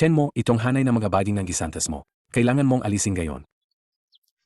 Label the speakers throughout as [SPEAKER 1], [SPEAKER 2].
[SPEAKER 1] Tiyan mo, itong hanay ng mga baging ng gisantes mo. Kailangan mong alisin gayon.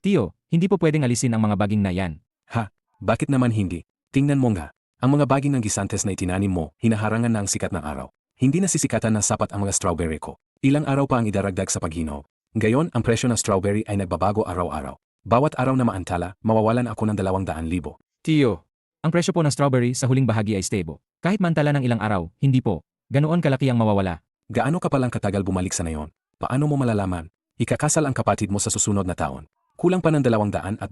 [SPEAKER 2] Tiyo, hindi po pwedeng alisin ang mga baging na yan.
[SPEAKER 1] Ha? Bakit naman hindi? Tingnan mo nga. Ang mga baging ng gisantes na itinanim mo, hinaharangan na ang sikat ng araw. Hindi na sisikatan na sapat ang mga strawberry ko. Ilang araw pa ang idaragdag sa paghinog. Ngayon, ang presyo ng strawberry ay nagbabago araw-araw. Bawat araw na maantala, mawawalan ako ng 200,000.
[SPEAKER 2] Tiyo, ang presyo po ng strawberry sa huling bahagi ay stable. Kahit mantala ng ilang araw, hindi po. Ganoon kalaki ang mawawala.
[SPEAKER 1] Gaano ka palang katagal bumalik sa nayon? Paano mo malalaman? Ikakasal ang kapatid mo sa susunod na taon. Kulang pa ng 220,000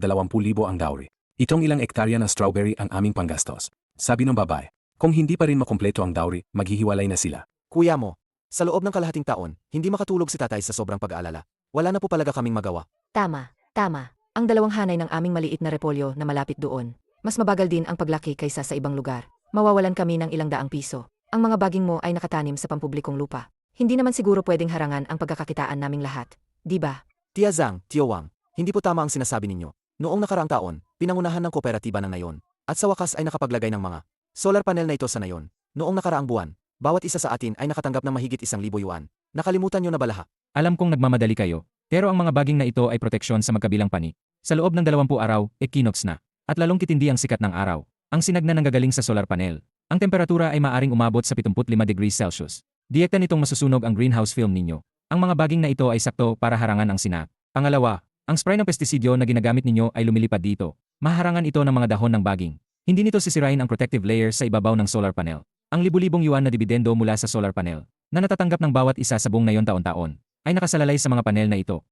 [SPEAKER 1] ang dowry. Itong ilang ektarya ng strawberry ang aming panggastos. Sabi ng babae, kung hindi pa rin makumpleto ang dowry, maghihiwalay na sila.
[SPEAKER 3] Kuya mo, sa loob ng kalahating taon, hindi makatulog si tatay sa sobrang pag-aalala. Wala na po palaga kaming magawa.
[SPEAKER 4] Tama, tama. Ang dalawang hanay ng aming maliit na repolyo na malapit doon. Mas mabagal din ang paglaki kaysa sa ibang lugar. Mawawalan kami ng ilang daang piso. Ang mga baging mo ay nakatanim sa pampublikong lupa. Hindi naman siguro pwedeng harangan ang pagkakakitaan naming lahat. Di ba?
[SPEAKER 3] Tia Zhang, Tio Wang, hindi po tama ang sinasabi ninyo. Noong nakaraang taon, pinangunahan ng kooperatiba ng nayon. At sa wakas ay nakapaglagay ng mga solar panel na ito sa nayon. Noong nakaraang buwan, bawat isa sa atin ay nakatanggap ng mahigit 1,000 yuan. Nakalimutan nyo na ba lahat?
[SPEAKER 2] Alam kong nagmamadali kayo, pero ang mga baging na ito ay proteksyon sa magkabilang pani. Sa loob ng 20 araw, equinox na. At lalong kitindi ang sikat ng araw. Ang sinag na nanggagaling sa solar panel. Ang temperatura ay maaring umabot sa 75 degrees Celsius. Direkta nitong masusunog ang greenhouse film ninyo. Ang mga baging na ito ay sakto para harangan ang sinag. Pangalawa, ang spray ng pestisidyo na ginagamit ninyo ay lumilipad dito. Maharangan ito ng mga dahon ng baging. Hindi nito sisirain ang protective layer sa ibabaw ng solar panel. Ang libu-libong yuan na dibidendo mula sa solar panel, na natatanggap ng bawat isa sa buong nayon taon-taon, ay nakasalalay sa mga panel na ito.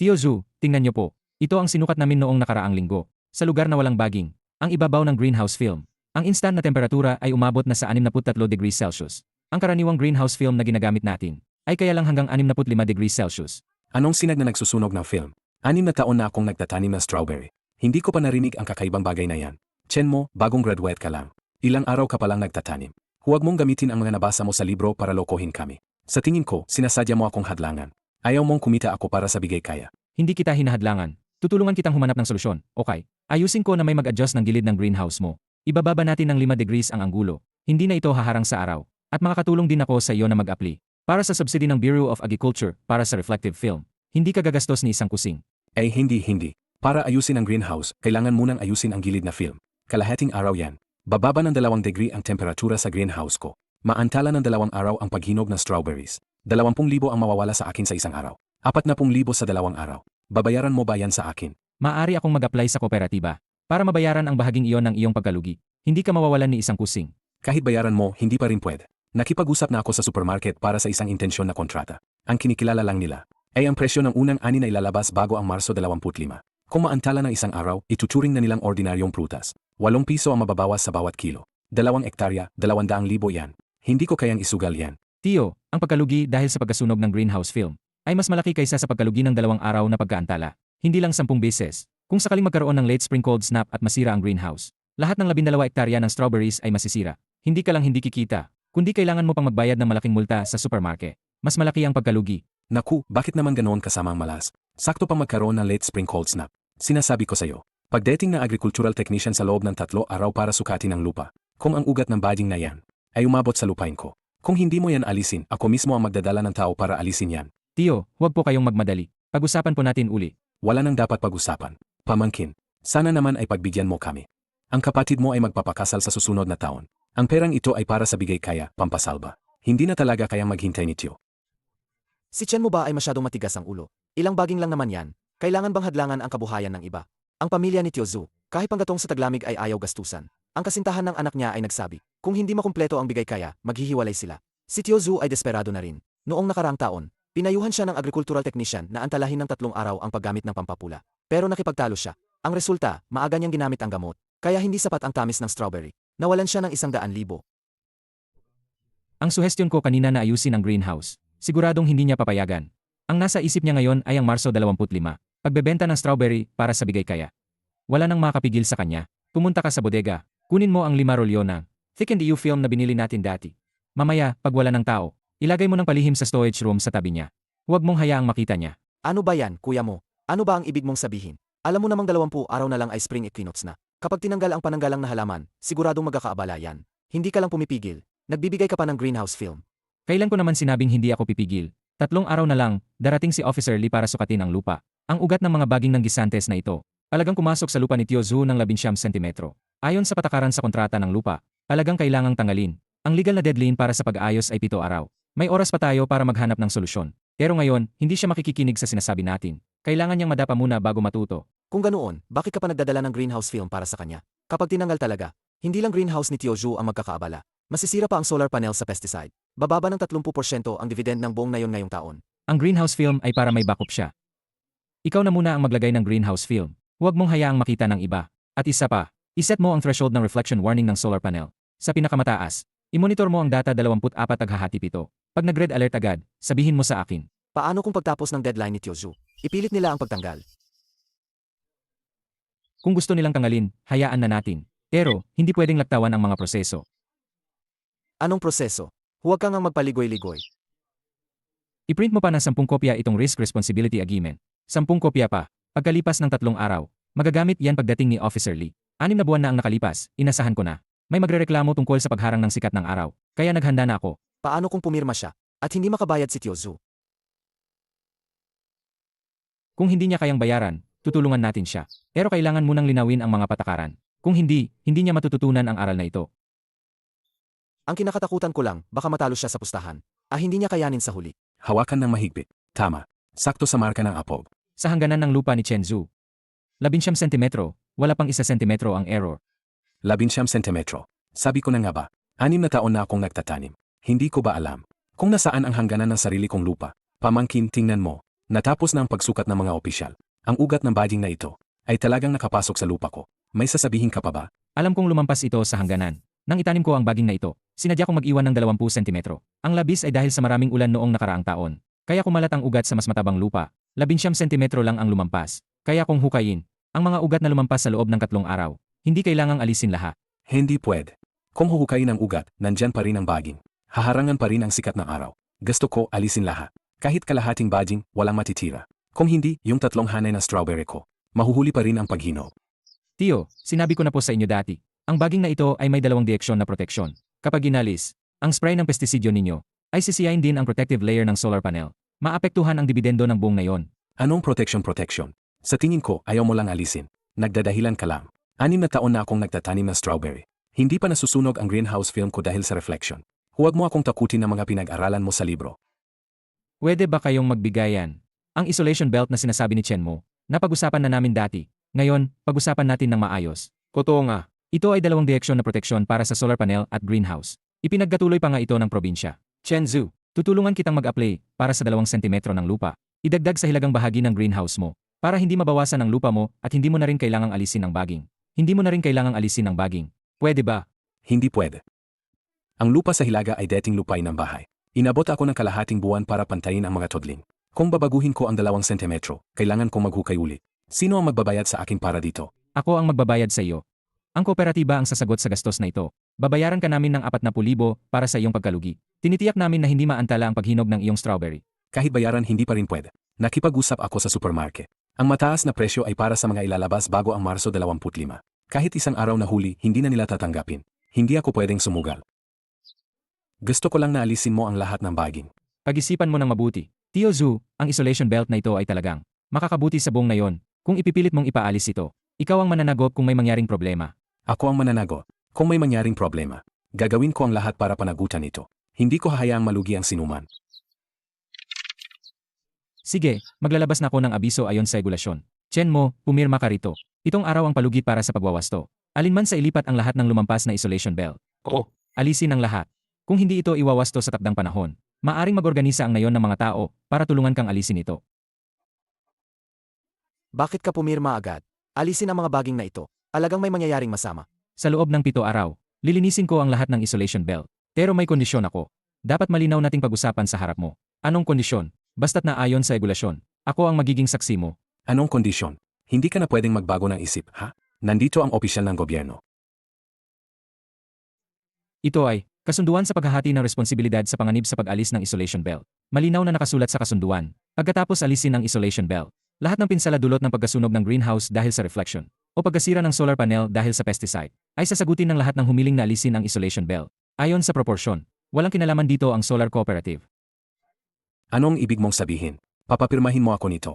[SPEAKER 2] Tio Zhu, tingnan niyo po. Ito ang sinukat namin noong nakaraang linggo. Sa lugar na walang baging, ang ibabaw ng greenhouse film. Ang instant na temperatura ay umabot na sa 63 degrees Celsius. Ang karaniwang greenhouse film na ginagamit natin ay kaya lang hanggang 65 degrees Celsius.
[SPEAKER 1] Anong sinag na nagsusunog ng film? 6 na taon na akong nagtatanim ng strawberry. Hindi ko pa narinig ang kakaibang bagay na yan. Tiyan mo, bagong graduate ka lang. Ilang araw ka palang nagtatanim. Huwag mong gamitin ang mga nabasa mo sa libro para lokohin kami. Sa tingin ko, sinasadya mo akong hadlangan. Ayaw mong kumita ako para sa bigay kaya.
[SPEAKER 2] Hindi kita hinahadlangan. Tutulungan kitang humanap ng solusyon, okay? Ayusin ko na may mag-adjust ng gilid ng greenhouse mo. Ibababa natin ng 5 degrees ang anggulo. Hindi na ito haharang sa araw. At makakatulong din ako sa iyo na mag-apply para sa subsidy ng Bureau of Agriculture para sa reflective film. Hindi ka gagastos ni isang kusing.
[SPEAKER 1] Hindi. Para ayusin ang greenhouse, kailangan munang ayusin ang gilid na film. Kalahating araw yan. Bababa ng 2 degree ang temperatura sa greenhouse ko. Maantala ng 2 araw ang paghinog ng strawberries. 20,000 ang mawawala sa akin sa isang araw. 40,000 sa 2 araw. Babayaran mo ba yan sa akin?
[SPEAKER 2] Maaari akong mag-apply sa kooperatiba para mabayaran ang bahaging iyon ng iyong pagkalugi. Hindi ka mawawalan ni isang kusing.
[SPEAKER 1] Kahit bayaran mo, hindi pa rin pwede. Nakipag-usap na ako sa supermarket para sa isang intensyon na kontrata. Ang kinikilala lang nila ay ang presyo ng unang ani na ilalabas bago ang Marso 25. Kung maantala ng isang araw, ituturing na nilang ordinaryong prutas. 8 piso ang mababawas sa bawat kilo. 2 ektarya, 200,000 yan. Hindi ko kayang isugal yan.
[SPEAKER 2] Tio, ang pagkalugi dahil sa pagkasunog ng greenhouse film ay mas malaki kaysa sa pagkalugi ng 2 araw na pagkaantala. Hindi lang 10 beses. Kung sakaling magkaroon ng late spring cold snap at masira ang greenhouse, lahat ng 12 ektarya ng strawberries ay masisira. Hindi ka lang hindi kikita, kundi kailangan mo pang magbayad ng malaking multa sa supermarket. Mas malaki ang pagkalugi.
[SPEAKER 1] Naku, bakit naman ganoon kasama ang malas? Sakto pang magkaroon ng late spring cold snap. Sinasabi ko sa'yo, pagdating na agricultural technician sa loob ng 3 araw para sukatin ang lupa, kung ang ugat ng bading na yan ay umabot sa lupain ko. Kung hindi mo yan alisin, ako mismo ang magdadala ng tao para alisin yan.
[SPEAKER 2] Tio, huwag po kayong magmadali. Pag-usapan po natin uli.
[SPEAKER 1] Wala nang dapat pag-usapan. Pamangkin, sana naman ay pagbigyan mo kami. Ang kapatid mo ay magpapakasal sa susunod na taon. Ang perang ito ay para sa bigay kaya, pampasalba. Hindi na talaga kayang maghintay ni Tio.
[SPEAKER 3] Si Chen mo ba ay masyadong matigas ang ulo? Ilang baging lang naman yan. Kailangan bang hadlangan ang kabuhayan ng iba? Ang pamilya ni Tio Zhu, kahit panggatong sa taglamig ay ayaw gastusan. Ang kasintahan ng anak niya ay nagsabi, kung hindi makumpleto ang bigay kaya, maghihiwalay sila. Si Tio Zhu ay desperado na rin. Noong nakaraang taon, pinayuhan siya ng agricultural technician na antalahin ng 3 araw ang paggamit ng pampapula. Pero nakipagtalo siya. Ang resulta, maaga niyang ginamit ang gamot. Kaya hindi sapat ang tamis ng strawberry. Nawalan siya ng 100,000.
[SPEAKER 2] Ang suhestyon ko kanina na ayusin ang greenhouse, siguradong hindi niya papayagan. Ang nasa isip niya ngayon ay ang Marso 25. Pagbebenta ng strawberry para sa bigay kaya. Wala nang makapigil sa kanya. Pumunta ka sa bodega. Kunin mo ang 5 rolyo ng Thick and EU film na binili natin dati. Mamaya, pag wala ng tao, ilagay mo ng palihim sa storage room sa tabi niya. Huwag mong hayaang makita niya.
[SPEAKER 3] Ano ba yan, kuya mo? Ano ba ang ibig mong sabihin? Alam mo namang 20 araw na lang ay spring equinox na. Kapag tinanggal ang pananggalang na halaman, siguradong magkakaabala yan. Hindi ka lang pumipigil. Nagbibigay ka pa ng greenhouse film.
[SPEAKER 2] Kailan ko naman sinabing hindi ako pipigil? 3 araw na lang, darating si Officer Lee para sukatin ang lupa. Ang ugat ng mga baging ng gisantes na ito, talagang pumasok sa lupa ni Tio Zhu ng 19 sentimetro. Ayon sa patakaran sa kontrata ng lupa, talagang kailangang tanggalin. Ang legal na deadline para sa pag-ayos ay 7 araw. May oras pa tayo para maghanap ng solusyon. Pero ngayon, hindi siya makikinig sa sinasabi natin. Kailangan niyang madapa muna bago matuto.
[SPEAKER 3] Kung ganoon, bakit ka pa nagdadala ng greenhouse film para sa kanya? Kapag tinanggal talaga, hindi lang greenhouse ni Tio Zhu ang magkakaabala. Masisira pa ang solar panel sa pesticide. Bababa ng 30% ang dividend ng buong nayon ngayong taon.
[SPEAKER 2] Ang greenhouse film ay para may backup siya. Ikaw na muna ang maglagay ng greenhouse film. Huwag mong hayaang makita ng iba. At isa pa, iset mo ang threshold ng reflection warning ng solar panel. Sa pinakamataas, imonitor mo ang data 24 aghahatid ito. Pag nag-red alert agad, sabihin mo sa akin.
[SPEAKER 3] Paano kung pagtapos ng deadline ni Tio Zhu, ipilit nila ang pagtanggal?
[SPEAKER 2] Kung gusto nilang tanggalin, hayaan na natin. Pero, hindi pwedeng laktawan ang mga proseso.
[SPEAKER 3] Anong proseso? Huwag kang ang magpaligoy-ligoy.
[SPEAKER 2] I-print mo pa ng 10 kopya itong Risk Responsibility Agreement. 10 kopya pa. Pagkalipas ng 3 araw, magagamit yan pagdating ni Officer Lee. 6 na buwan na ang nakalipas, inasahan ko na. May magrereklamo tungkol sa pagharang ng sikat ng araw. Kaya naghanda na ako.
[SPEAKER 3] Paano kung pumirma siya at hindi makabayad si Tio Zhu?
[SPEAKER 2] Kung hindi niya kayang bayaran, tutulungan natin siya. Pero kailangan munang linawin ang mga patakaran. Kung hindi, hindi niya matututunan ang aral na ito.
[SPEAKER 3] Ang kinakatakutan ko lang, baka matalo siya sa pustahan. Hindi niya kayanin sa huli.
[SPEAKER 1] Hawakan ng mahigpit. Tama. Sakto sa marka ng apog.
[SPEAKER 2] Sa hangganan ng lupa ni Chen Zhu. 19 sentimetro, wala pang 1 sentimetro ang error.
[SPEAKER 1] 19 sentimetro. Sabi ko na nga ba, 6 na taon na akong nagtatanim. Hindi ko ba alam kung nasaan ang hangganan ng sarili kong lupa? Pamangkin, tingnan mo. Natapos na ang pagsukat ng mga opisyal. Ang ugat ng bading na ito ay talagang nakapasok sa lupa ko. May sasabihin ka pa ba?
[SPEAKER 2] Alam kong lumampas ito sa hangganan. Nang itanim ko ang baging na ito, sinadya kong mag-iwan ng 20 sentimetro. Ang labis ay dahil sa maraming ulan noong nakaraang taon. Kaya kumalat ang ugat sa mas matabang lupa. 19 sentimetro lang ang lumampas. Kaya kung hukayin, ang mga ugat na lumampas sa loob ng 3 araw, hindi kailangang alisin lahat.
[SPEAKER 1] Hindi pwede. Kung huhukayin ang ugat, nandyan pa rin ang baging. Haharangan pa rin ang sikat ng araw. Gusto ko alisin lahat. Kahit kalahating bading, walang matitira. Kung hindi, yung 3 hanay na strawberry ko, mahuhuli pa rin ang paghinog.
[SPEAKER 2] Tio, sinabi ko na po sa inyo dati. Ang baging na ito ay may 2 direksyon na proteksyon. Kapag inalis, ang spray ng pestisidyo ninyo, ay sisiyain din ang protective layer ng solar panel. Maapektuhan ang dibidendo ng buong nayon.
[SPEAKER 1] Anong protection? Sa tingin ko, ayaw mo lang alisin. Nagdadahilan ka lang. 6 na taon na akong nagtatanim ng strawberry. Hindi pa nasusunog ang greenhouse film ko dahil sa reflection. Huwag mo akong takutin ng mga pinag-aralan mo sa libro.
[SPEAKER 2] Pwede ba kayong magbigayan? Ang isolation belt na sinasabi ni Chen mo, napag-usapan na namin dati. Ngayon, pag-usapan natin ng maayos. Totoo nga. Ito ay 2 direksyon na proteksyon para sa solar panel at greenhouse. Ipinagkatuloy pa nga ito ng probinsya. Chen Zhu, tutulungan kitang mag-apply para sa 2 sentimetro ng lupa. Idagdag sa hilagang bahagi ng greenhouse mo para hindi mabawasan ang lupa mo at hindi mo na rin kailangang alisin ang baging. Hindi mo na rin kailangang alisin ang baging. Pwede ba?
[SPEAKER 1] Hindi pwede. Ang lupa sa hilaga ay dating lupain ng bahay. Inabot ako ng kalahating buwan para pantayin ang mga todling. Kung babaguhin ko ang 2 sentimetro, kailangan kong maghukay ulit. Sino ang magbabayad sa akin para dito?
[SPEAKER 2] Ako ang magbabayad sa iyo. Ang kooperatiba ang sasagot sa gastos na ito. Babayaran ka namin ng 40,000 para sa iyong pagkalugi. Tinitiyak namin na hindi maantala ang paghinog ng iyong strawberry.
[SPEAKER 1] Kahit bayaran hindi pa rin pwede. Nakipag-usap ako sa supermarket. Ang mataas na presyo ay para sa mga ilalabas bago ang Marso 25. Kahit isang araw na huli, hindi na nila tatanggapin. Hindi ako pwedeng sumugal. Gusto ko lang na alisin mo ang lahat ng baging.
[SPEAKER 2] Pag-isipan mo ng mabuti. Tio Zhu, ang isolation belt na ito ay talagang makakabuti sa buong nayon. Kung ipipilit mong ipaalis ito, ikaw ang mananagot kung may mangyaring problema.
[SPEAKER 1] Ako ang mananagot. Kung may mangyaring problema, gagawin ko ang lahat para panagutan ito. Hindi ko hahayaang malugi ang sinuman.
[SPEAKER 2] Sige, maglalabas na ako ng abiso ayon sa regulasyon. Chen mo, pumirma ka rito. Itong araw ang palugi para sa pagwawasto. Alinman sa ilipat ang lahat ng lumampas na isolation belt. Oo. Alisin ang lahat. Kung hindi ito iwawasto sa takdang panahon, maaring mag-organisa ang nayon ng mga tao para tulungan kang alisin ito.
[SPEAKER 3] Bakit ka pumirma agad? Alisin ang mga baging na ito. Alagang may mangyayaring masama.
[SPEAKER 2] Sa loob ng 7 araw, lilinisin ko ang lahat ng isolation belt. Pero may kondisyon ako. Dapat malinaw nating pag-usapan sa harap mo. Anong kondisyon? Basta't na ayon sa regulasyon. Ako ang magiging saksi mo.
[SPEAKER 1] Anong kondisyon? Hindi ka na pwedeng magbago ng isip, ha? Nandito ang opisyal ng gobyerno.
[SPEAKER 2] Ito ay kasunduan sa paghahati ng responsibilidad sa panganib sa pag-alis ng isolation belt. Malinaw na nakasulat sa kasunduan. Pagkatapos alisin ang isolation belt, lahat ng pinsala dulot ng pagkasunog ng greenhouse dahil sa reflection o pagkasira ng solar panel dahil sa pesticide ay sasagutin ng lahat ng humiling na alisin ang isolation belt. Ayon sa proporsyon, Walang kinalaman dito ang solar cooperative.
[SPEAKER 1] Anong ibig mong sabihin? Papapirmahin mo ako nito.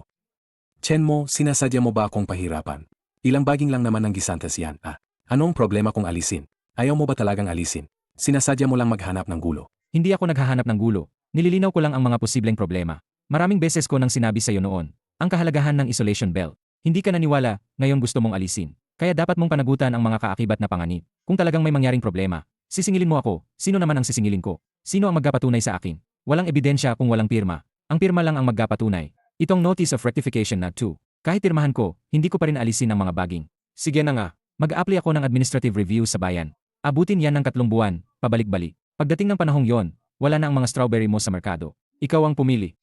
[SPEAKER 1] Chen mo, sinasadya mo ba akong pahirapan? Ilang baging lang naman ng gisantes yan, ah. Anong problema kung alisin? Ayaw mo ba talagang alisin? Sinasadya mo lang maghanap ng gulo.
[SPEAKER 2] Hindi ako naghahanap ng gulo. Nililinaw ko lang ang mga posibleng problema. Maraming beses ko nang sinabi sa iyo noon, ang kahalagahan ng isolation belt. Hindi ka naniwala, ngayon gusto mong alisin. Kaya dapat mong panagutan ang mga kaakibat na panganib. Kung talagang may mangyaring problema, sisingilin mo ako. Sino naman ang sisingilin ko? Sino ang magpapatunay sa akin? Walang ebidensya kung walang pirma. Ang pirma lang ang magpapatunay. Itong Notice of Rectification na 2. Kahit pirmahan ko, hindi ko pa rin alisin ang mga baging. Sige na nga, mag-a-apply ako ng administrative review sa bayan. Abutin yan ng 3 buwan, pabalik-balik. Pagdating ng panahong yon, wala na ang mga strawberry mo sa merkado. Ikaw ang pumili.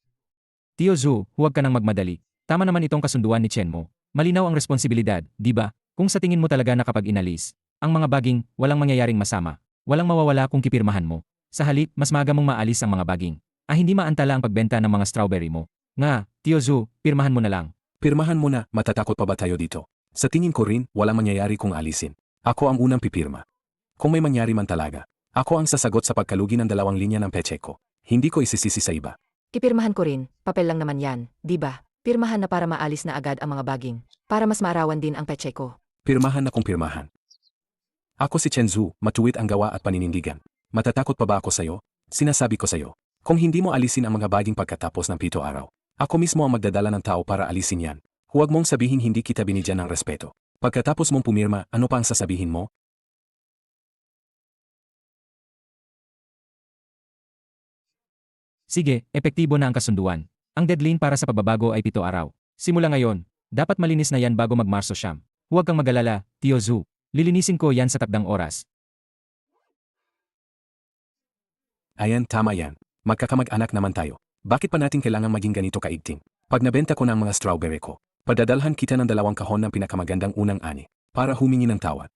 [SPEAKER 2] Tio Zhu, huwag ka nang magmadali. Tama naman itong kasunduan ni Chen mo. Malinaw ang responsibilidad, di ba? Kung sa tingin mo talaga na kapag inalis, ang mga baging, walang mangyayaring masama. Walang mawawala kung kipirmahan mo. Sa halip, mas maaga mong maalis ang mga baging. Hindi maantala ang pagbenta ng mga strawberry mo. Nga, Tio Zhu, pirmahan mo na lang.
[SPEAKER 1] Pirmahan mo na, matatakot pa ba tayo dito? Sa tingin ko rin, walang mangyayari kung alisin. Ako ang unang pipirma. Kung may mangyari man talaga, ako ang sasagot sa pagkalugi ng 2 linya ng peche ko. Hindi ko isisisi sa iba.
[SPEAKER 4] Kipirmahan ko rin, papel lang naman yan, di ba? Pirmahan na para maalis na agad ang mga baging. Para mas maarawan din ang peche ko.
[SPEAKER 1] Pirmahan na kung pirmahan. Ako si Chen Zhu, matuwid ang gawa at paninindigan. Matatakot pa ba ako sa'yo? Sinasabi ko sa'yo. Kung hindi mo alisin ang mga baging pagkatapos ng 7 araw, ako mismo ang magdadala ng tao para alisin yan. Huwag mong sabihin hindi kita binigyan ng respeto. Pagkatapos mong pumirma, ano pa ang sasabihin mo?
[SPEAKER 2] Sige, epektibo na ang kasunduan. Ang deadline para sa pagbabago ay 7 araw. Simula ngayon, dapat malinis na yan bago mag-Marso siyam. Huwag kang mag-alala, Tio Zhu. Lilinisin ko yan sa takdang oras.
[SPEAKER 1] Ayan, tama yan. Magkakamag-anak naman tayo. Bakit pa natin kailangan maging ganito kaigting? Pag nabenta ko ng mga strawberry ko, padadalhan kita ng 2 kahon ng pinakamagandang unang ani para humingi ng tawad.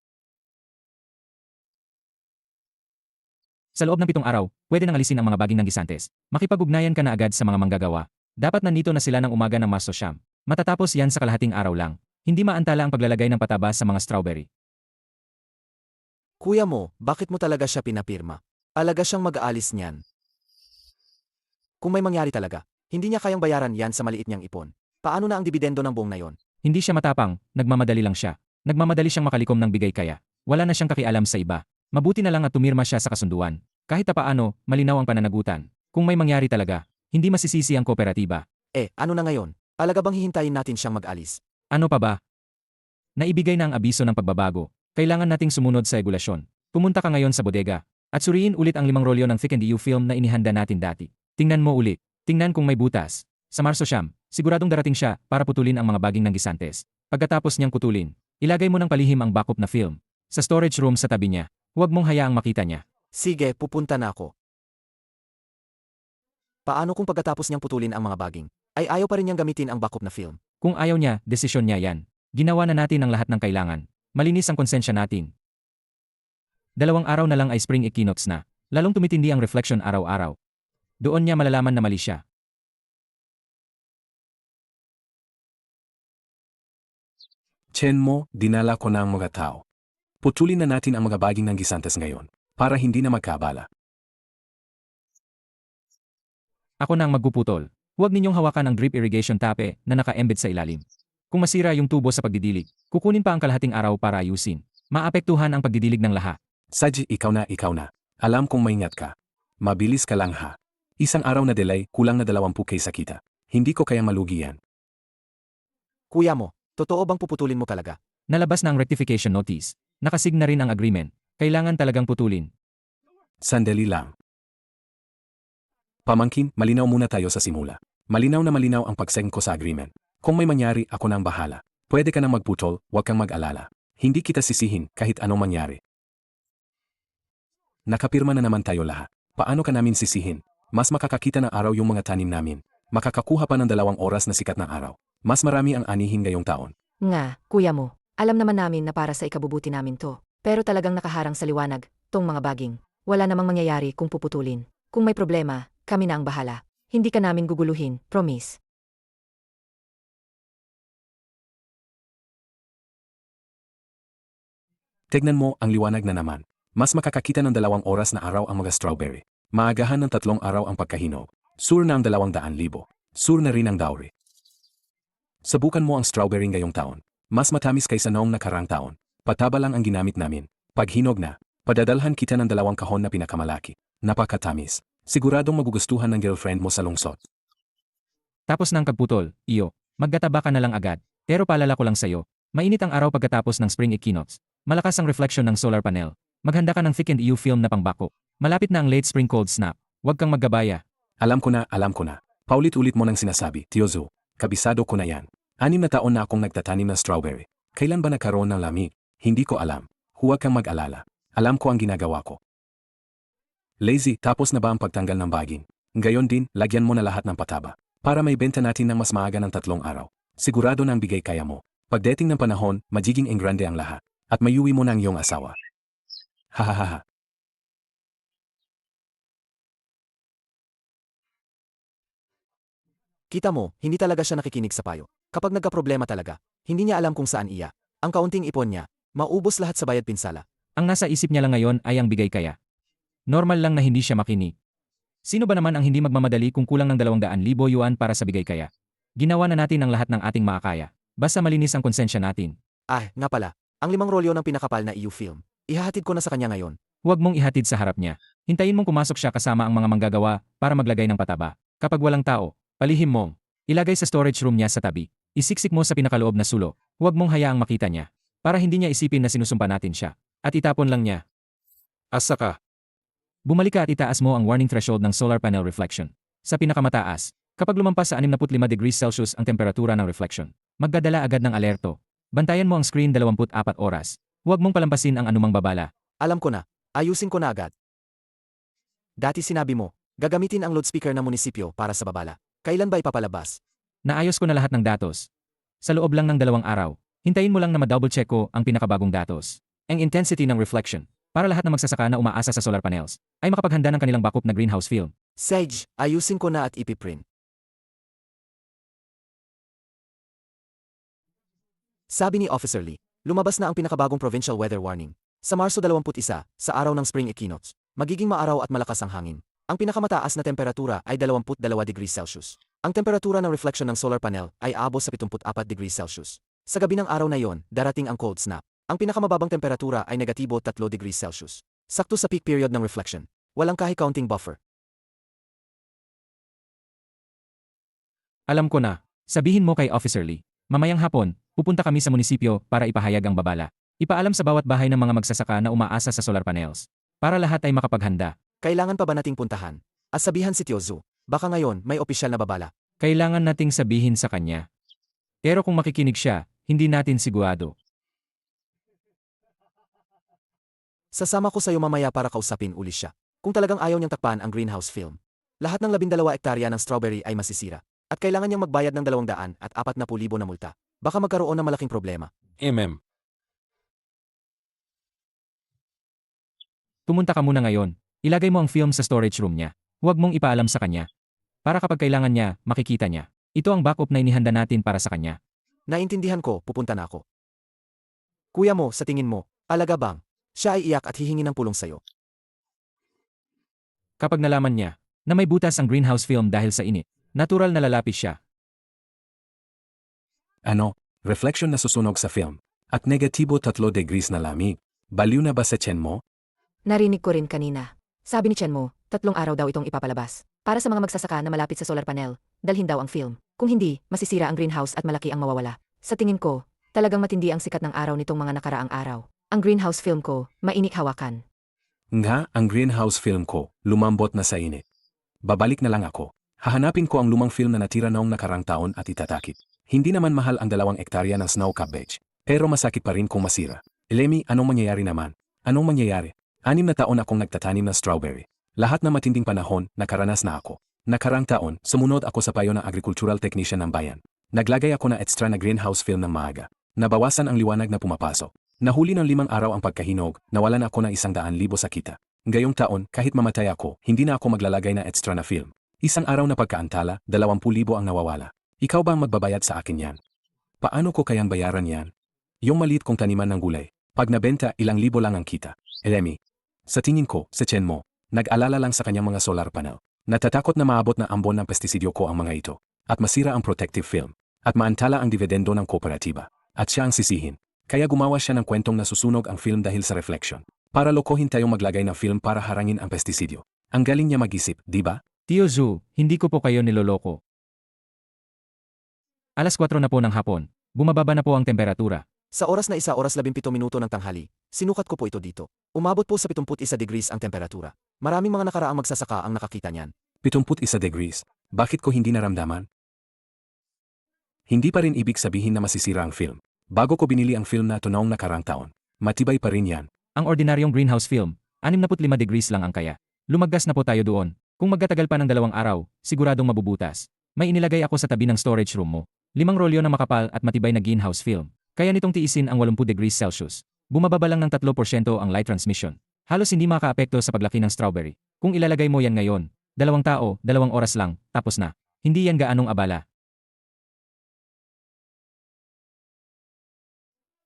[SPEAKER 2] Sa loob ng 7 araw, pwede nang alisin ang mga baging ng gisantes. Makipag-ugnayan ka na agad sa mga manggagawa. Dapat nandito na sila ng umaga ng Marso siyam. Matatapos yan sa kalahating araw lang. Hindi maantala ang paglalagay ng pataba sa mga strawberry.
[SPEAKER 3] Kuya mo, bakit mo talaga siya pinapirma? Alaga siyang mag-aalis niyan. Kung may mangyari talaga, hindi niya kayang bayaran yan sa maliit niyang ipon. Paano na ang dibidendo ng buong na yon?
[SPEAKER 2] Hindi siya matapang, nagmamadali lang siya. Nagmamadali siyang makalikom ng bigay kaya. Wala na siyang kakialam sa iba. Mabuti na lang at tumirma siya sa kasunduan. Kahit papaano, malinaw ang pananagutan. Kung may mangyari talaga, hindi masisisi ang kooperatiba.
[SPEAKER 3] Ano na ngayon? Alaga bang hihintayin natin siyang mag-alis?
[SPEAKER 2] Ano pa ba? Naibigay na ang abiso ng pagbabago. Kailangan nating sumunod sa regulasyon. Pumunta ka ngayon sa bodega at suriin ulit ang 5 rolyo ng Thick and EU film na inihanda natin dati. Tingnan mo ulit. Tingnan kung may butas. Sa Marso siyam, siguradong darating siya para putulin ang mga baging ng gisantes. Pagkatapos niyang putulin, ilagay mo ng palihim ang backup na film sa storage room sa tabi niya. Huwag mong hayaang makita niya.
[SPEAKER 3] Sige, pupunta na ako. Paano kung pagkatapos niyang putulin ang mga baging, ay ayaw pa rin niyang gamitin ang backup na film?
[SPEAKER 2] Kung ayaw niya, desisyon niya yan. Ginawa na natin ang lahat ng kailangan. Malinis ang konsensya natin. 2 araw na lang ay spring equinox na. Lalong tumitindi ang reflection araw-araw. Doon niya malalaman na mali siya.
[SPEAKER 1] Chen mo, dinala ko na ang mga tao. Putulin na natin ang mga baging ng gisantes ngayon, para hindi na magkaabala.
[SPEAKER 2] Ako na ang magpuputol. Huwag ninyong hawakan ang drip irrigation tape na naka-embed sa ilalim. Kung masira yung tubo sa pagdidilig, kukunin pa ang kalahating araw para ayusin. Maapektuhan ang pagdidilig ng lahat.
[SPEAKER 1] Saji, ikaw na. Alam kong maingat ka. Mabilis ka lang ha. 1 araw na delay, kulang na 20 kaysa kita. Hindi ko kayang malugi yan.
[SPEAKER 3] Kuya mo, totoo bang puputulin mo talaga?
[SPEAKER 2] Nalabas na ang rectification notice. Nakasig na rin ang agreement. Kailangan talagang putulin.
[SPEAKER 1] Sandali lang. Pamangkin, malinaw muna tayo sa simula. Malinaw na malinaw ang pag-sign ko sa agreement. Kung may mangyari, ako na ang bahala. Pwede ka nang magputol, huwag kang mag-alala. Hindi kita sisihin kahit anong mangyari. Nakapirma na naman tayo lahat. Paano ka namin sisihin? Mas makakakita ng araw yung mga tanim namin. Makakakuha pa ng 2 oras na sikat ng araw. Mas marami ang anihin ngayong taon.
[SPEAKER 4] Nga, kuya mo, alam naman namin na para sa ikabubuti namin to. Pero talagang nakaharang sa liwanag, tong mga baging. Wala namang mangyayari kung puputulin. Kung may problema, kami na ang bahala. Hindi ka namin guguluhin, promise.
[SPEAKER 1] Tignan mo, ang liwanag na naman. Mas makakakita ng 2 oras na araw ang mga strawberry. Maagahan ng 3 araw ang pagkahinog. Sure na ang 200,000. Sure na rin ang dowry. Subukan mo ang strawberry ngayong taon. Mas matamis kaysa noong nakarang taon. Pataba lang ang ginamit namin. Pag hinog na, padadalhan kita ng 2 kahon na pinakamalaki. Napakatamis. Siguradong magugustuhan ng girlfriend mo sa lungsod.
[SPEAKER 2] Tapos ng kagputol, iyo, maggataba ka na lang agad. Pero paalala ko lang sa'yo, mainit ang araw pagkatapos ng spring equinox. Malakas ang reflection ng solar panel. Maghanda ka ng thickened EU film na pangbako. Malapit na ang late spring cold snap. Huwag kang maggabaya.
[SPEAKER 1] Alam ko na. Paulit-ulit mo nang sinasabi, Tio Zu. Kabisado ko na yan. 6 na taon na akong nagtatanim ng strawberry. Kailan ba nagkaroon ng lamig? Hindi ko alam. Huwag kang mag-alala. Alam ko ang ginagawa ko. Lazy, tapos na ba ang pagtanggal ng baging? Ngayon din, lagyan mo na lahat ng pataba. Para may benta natin ng mas maaga ng 3 araw. Sigurado na ang bigay kaya mo. Pagdating ng panahon, magiging engrande ang lahat. At mayuwi mo na ang iyong asawa. Hahaha.
[SPEAKER 3] Kita mo, hindi talaga siya nakikinig sa payo. Kapag nagkaproblema talaga, hindi niya alam kung saan iya. Ang kaunting ipon niya, maubos lahat sa bayad pinsala.
[SPEAKER 2] Ang nasa isip niya lang ngayon ay ang bigay kaya. Normal lang na hindi siya makinig. Sino ba naman ang hindi magmamadali kung kulang ng 200,000 yuan para sa bigay kaya? Ginawa na natin ang lahat ng ating makakaya. Basta malinis ang konsensya natin.
[SPEAKER 3] Nga pala, ang 5 rolyo ng pinakapal na EU film. Ihahatid ko na sa kanya ngayon.
[SPEAKER 2] Huwag mong ihatid sa harap niya. Hintayin mong pumasok siya kasama ang mga manggagawa para maglagay ng pataba. Kapag walang tao, palihim mong ilagay sa storage room niya sa tabi. Isiksik mo sa pinakaloob na sulok. Huwag mong hayaang makita niya. Para hindi niya isipin na sinusumpa natin siya. At itapon lang niya.
[SPEAKER 1] Asa ka?
[SPEAKER 2] Bumalik ka at itaas mo ang warning threshold ng solar panel reflection. Sa pinakamataas, kapag lumampas sa 65 degrees Celsius ang temperatura ng reflection, magdadala agad ng alerto. Bantayan mo ang screen 24 oras. Huwag mong palampasin ang anumang babala.
[SPEAKER 3] Alam ko na, ayusin ko na agad. Dati sinabi mo, gagamitin ang loudspeaker ng munisipyo para sa babala. Kailan ba ipapalabas?
[SPEAKER 2] Naayos ko na lahat ng datos. Sa loob lang ng 2 araw, hintayin mo lang na ma-double check ko ang pinakabagong datos. Ang intensity ng reflection, para lahat ng magsasaka na umaasa sa solar panels, ay makapaghanda ng kanilang bakop na greenhouse film.
[SPEAKER 3] Sage, ayusin ko na at ipiprint. Sabi ni Officer Lee, lumabas na ang pinakabagong provincial weather warning. Sa Marso 21, sa araw ng spring equinox, magiging maaraw at malakas ang hangin. Ang pinakamataas na temperatura ay 22 degrees Celsius. Ang temperatura ng reflection ng solar panel ay aabot sa 74 degrees Celsius. Sa gabi ng araw na iyon, darating ang cold snap. Ang pinakamababang temperatura ay negatibo 3 degrees Celsius. Sakto sa peak period ng reflection. Walang kahit counting buffer.
[SPEAKER 2] Alam ko na, sabihin mo kay Officer Lee. Mamayang hapon, pupunta kami sa munisipyo para ipahayag ang babala. Ipaalam sa bawat bahay ng mga magsasaka na umaasa sa solar panels. Para lahat ay makapaghanda.
[SPEAKER 3] Kailangan pa ba nating puntahan? At sabihan si Tio Zu, baka ngayon may opisyal na babala.
[SPEAKER 2] Kailangan nating sabihin sa kanya. Pero kung makikinig siya, hindi natin sigurado.
[SPEAKER 3] Sasama ko sa'yo mamaya para kausapin uli siya. Kung talagang ayaw niyang takpan ang greenhouse film. Lahat ng 12 hektarya ng strawberry ay masisira. At kailangan niyang magbayad ng 240,000 na multa. Baka magkaroon ng malaking problema.
[SPEAKER 2] Pumunta ka muna ngayon. Ilagay mo ang film sa storage room niya. Huwag mong ipaalam sa kanya. Para kapag kailangan niya, makikita niya. Ito ang backup na inihanda natin para sa kanya.
[SPEAKER 3] Naintindihan ko, pupunta na ako. Kuya mo, sa tingin mo, alaga bang? Siya ay iyak at hihingi ng pulong sa'yo.
[SPEAKER 2] Kapag nalaman niya na may butas ang greenhouse film dahil sa init, natural na lalapis siya.
[SPEAKER 1] Reflection na susunog sa film. At negatibo 3 degrees na lamig. Baliw na ba sa tiyan mo?
[SPEAKER 4] Narinig ko rin kanina. Sabi ni Chen mo, 3 araw daw itong ipapalabas. Para sa mga magsasaka na malapit sa solar panel, dalhin daw ang film. Kung hindi, masisira ang greenhouse at malaki ang mawawala. Sa tingin ko, talagang matindi ang sikat ng araw nitong mga nakaraang araw. Ang greenhouse film ko, mainik hawakan.
[SPEAKER 1] Nga, ang greenhouse film ko, lumambot na sa init. Babalik na lang ako. Hahanapin ko ang lumang film na natira noong nakarang taon at itatakip. Hindi naman mahal ang 2 hektarya ng snow cabbage. Pero masakit pa rin kung masira. Lemmy, anong mangyayari naman? Anong mangyayari? 6 na taon akong nagtatanim ng strawberry. Lahat na matinding panahon, nakaranas na ako. Nakarang taon, sumunod ako sa payo ng agricultural technician ng bayan. Naglagay ako na extra na greenhouse film ng maaga. Nabawasan ang liwanag na pumapasok. Nahuli ng 5 araw ang pagkahinog, nawalan ako ng 100,000 sa kita. Ngayong taon, kahit mamatay ako, hindi na ako maglalagay na extra na film. Isang araw na pagkaantala, 20,000 ang nawawala. Ikaw ba ang magbabayad sa akin yan? Paano ko kayang bayaran yan? Yung maliit kong taniman ng gulay. Pag nabenta, ilang libo lang ang kita. Lemmy, sa tingin ko, sa tiyan mo, Nag-alala lang sa kanyang mga solar panel. Natatakot na maabot na ambon ng pestisidyo ko ang mga ito. At masira ang protective film. At maantala ang dividendo ng kooperatiba. At siya ang sisihin. Kaya gumawa siya ng kwentong nasusunog ang film dahil sa reflection. Para lokohin tayong maglagay ng film para harangin ang pestisidyo. Ang galing niya mag-isip, di ba?
[SPEAKER 2] Tio Zhu, hindi ko po kayo niloloko. Alas 4 na po ng hapon. Bumababa na po ang temperatura.
[SPEAKER 3] Sa oras na 1:17 ng tanghali, sinukat ko po ito dito. Umabot po sa 71 degrees ang temperatura. Maraming mga nakaraang magsasaka ang nakakita niyan.
[SPEAKER 1] 71 degrees. Bakit ko hindi naramdaman? Hindi pa rin ibig sabihin na masisira ang film. Bago ko binili ang film na ito noong nakarang taon. Matibay pa rin yan.
[SPEAKER 2] Ang ordinaryong greenhouse film, 65 degrees lang ang kaya. Lumaggas na po tayo doon. Kung magtatagal pa ng 2 araw, siguradong mabubutas. May inilagay ako sa tabi ng storage room mo. 5 rolyo na makapal at matibay na greenhouse film. Kaya nitong tiisin ang 80 degrees Celsius. Bumababa lang ng 3% ang light transmission. Halos hindi makaapekto sa paglaki ng strawberry. Kung ilalagay mo yan ngayon, 2 tao, 2 oras lang, tapos na. Hindi yan gaanong abala.